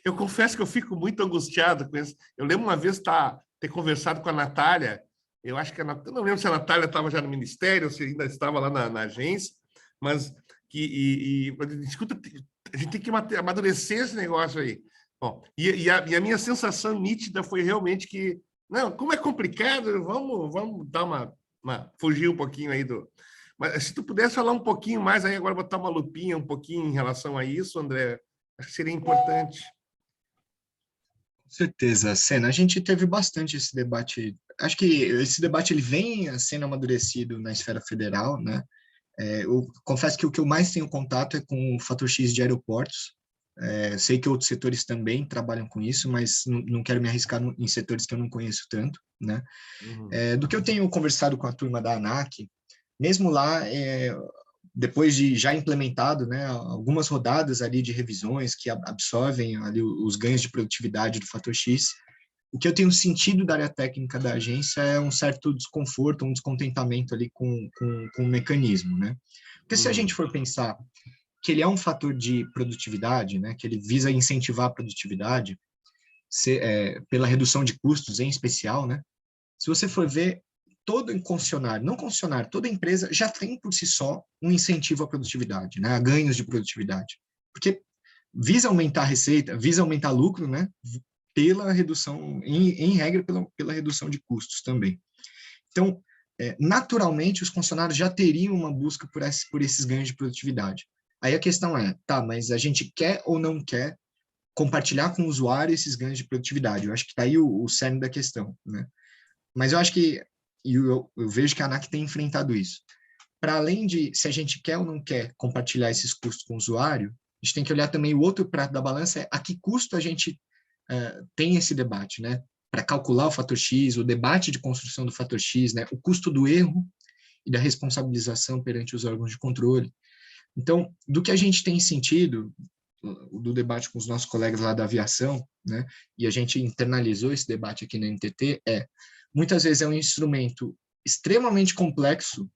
eu confesso que eu fico muito angustiado com isso. Eu lembro uma vez ter conversado com a Natália, eu acho que eu não lembro se a Natália estava já no Ministério, ou se ainda estava lá na agência, mas escuta, A gente tem que amadurecer esse negócio aí. Bom, e a minha sensação nítida foi realmente que, não, como é complicado, vamos dar fugir um pouquinho aí do... Mas se tu pudesse falar um pouquinho mais aí, agora botar uma lupinha um pouquinho em relação a isso, André, acho que seria importante. Com certeza, Sena. A gente teve bastante esse debate. Acho que esse debate ele vem sendo amadurecido na esfera federal, né? Eu confesso que o que eu mais tenho contato é com o fator X de aeroportos. Sei que outros setores também trabalham com isso, mas não quero me arriscar em setores que eu não conheço tanto, né? Uhum. Do que eu tenho conversado com a turma da ANAC, mesmo lá, depois de já implementado, né, algumas rodadas ali de revisões que absorvem ali os ganhos de produtividade do fator X, o que eu tenho sentido da área técnica da agência é um certo desconforto, um descontentamento ali com o mecanismo, né? Porque se a gente for pensar que ele é um fator de produtividade, né, que ele visa incentivar a produtividade, pela redução de custos em especial, né? Se você for ver, todo concessionário, não concessionário, toda empresa já tem por si só um incentivo à produtividade, né, a ganhos de produtividade, porque visa aumentar a receita, visa aumentar lucro, né, pela redução, em regra, pela redução de custos também. Então, naturalmente, os concessionários já teriam uma busca por esses ganhos de produtividade. Aí a questão é, tá, mas a gente quer ou não quer compartilhar com o usuário esses ganhos de produtividade? Eu acho que está aí o cerne da questão, né? Mas eu acho que, e eu vejo que a ANAC tem enfrentado isso. Para além de se a gente quer ou não quer compartilhar esses custos com o usuário, a gente tem que olhar também o outro prato da balança, a que custo a gente tem esse debate, né? Para calcular o fator X, o debate de construção do fator X, né? O custo do erro e da responsabilização perante os órgãos de controle. Então, do que a gente tem sentido do debate com os nossos colegas lá da aviação, né? E a gente internalizou esse debate aqui na NTT, muitas vezes é um instrumento extremamente complexo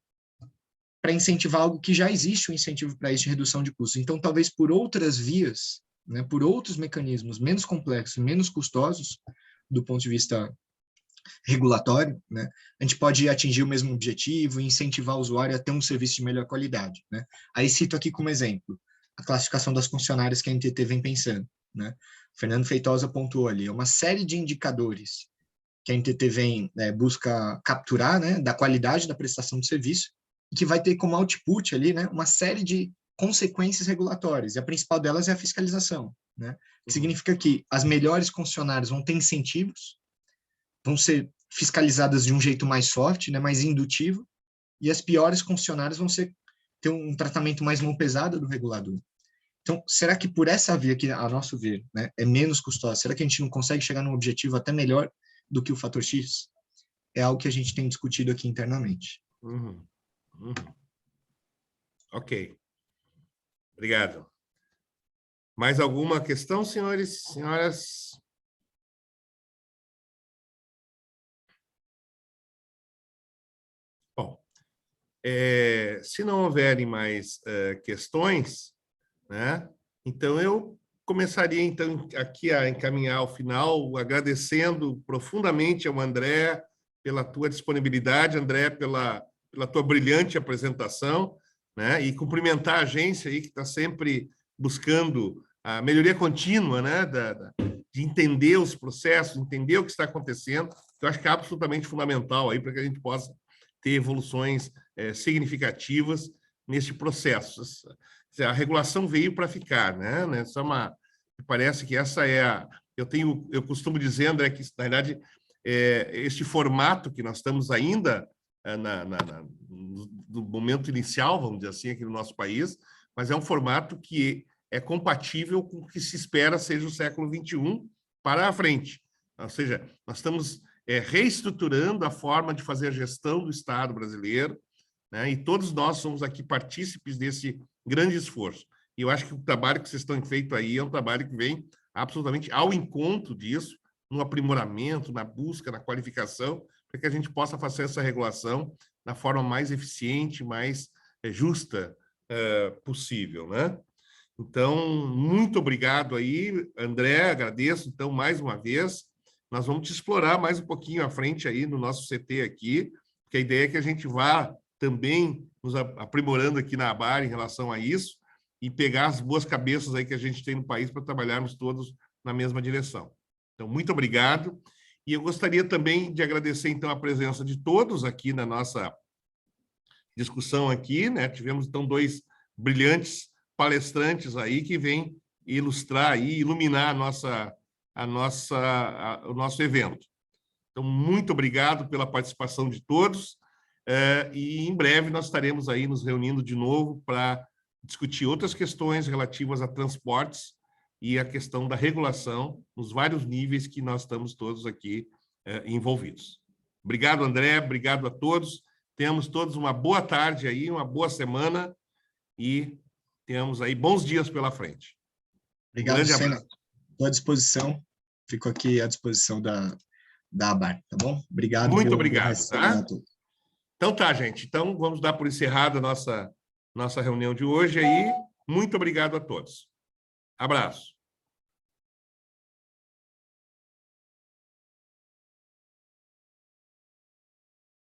para incentivar algo que já existe um incentivo para isso de redução de custos. Então, talvez por outras vias, né, por outros mecanismos menos complexos, menos custosos do ponto de vista regulatório, né, a gente pode atingir o mesmo objetivo e incentivar o usuário a ter um serviço de melhor qualidade, né? Aí cito aqui como exemplo a classificação das concessionárias que a NTT vem pensando, né? O Fernando Feitosa pontuou ali, uma série de indicadores que a NTT busca capturar, né, da qualidade da prestação de serviço, e que vai ter como output ali, né, uma série de consequências regulatórias, e a principal delas é a fiscalização, né? Que significa que as melhores concessionárias vão ter incentivos, vão ser fiscalizadas de um jeito mais forte, né, mais indutivo, e as piores concessionárias vão ter um tratamento mais mão pesada do regulador. Então, será que por essa via que, a nosso ver, né, é menos custosa, será que a gente não consegue chegar num objetivo até melhor do que o fator X? É algo que a gente tem discutido aqui internamente. Ok. Obrigado. Mais alguma questão, senhores, senhoras? Bom, se não houverem mais questões, né, então eu começaria então aqui a encaminhar ao final, agradecendo profundamente ao André pela tua disponibilidade, André, pela tua brilhante apresentação, né, e cumprimentar a agência aí que está sempre buscando a melhoria contínua, né, de entender os processos, entender o que está acontecendo, que eu acho que é absolutamente fundamental aí para que a gente possa ter evoluções significativas nesse processo. A regulação veio para ficar, né? Parece que essa é eu costumo dizer, André, que na verdade este formato que nós estamos ainda no momento inicial, vamos dizer assim, aqui no nosso país, mas é um formato que é compatível com o que se espera seja o século XXI para a frente. Ou seja, nós estamos reestruturando a forma de fazer a gestão do Estado brasileiro, né? E todos nós somos aqui partícipes desse grande esforço. E eu acho que o trabalho que vocês estão feito aí é um trabalho que vem absolutamente ao encontro disso, no aprimoramento, na busca, na qualificação, para que a gente possa fazer essa regulação da forma mais eficiente, mais justa possível, né? Então, muito obrigado aí, André, agradeço, então, mais uma vez. Nós vamos te explorar mais um pouquinho à frente aí no nosso CT aqui, porque a ideia é que a gente vá também nos aprimorando aqui na ABAR em relação a isso, e pegar as boas cabeças aí que a gente tem no país para trabalharmos todos na mesma direção. Então, muito obrigado. E eu gostaria também de agradecer, então, a presença de todos aqui na nossa discussão aqui, né? Tivemos, então, 2 brilhantes palestrantes aí que vêm ilustrar e iluminar o nosso evento. Então, muito obrigado pela participação de todos, e em breve nós estaremos aí nos reunindo de novo para discutir outras questões relativas a transportes e a questão da regulação nos vários níveis que nós estamos todos aqui envolvidos. Obrigado, André, obrigado a todos. Tenhamos todos uma boa tarde aí, uma boa semana e tenhamos aí bons dias pela frente. Obrigado, grande Sena. abraço. Estou à disposição. Fico aqui à disposição da ABAR, tá bom? Obrigado. Muito boa obrigado. semana a todos. Então tá, gente. Então vamos dar por encerrada a nossa reunião de hoje aí. Muito obrigado a todos. Abraço.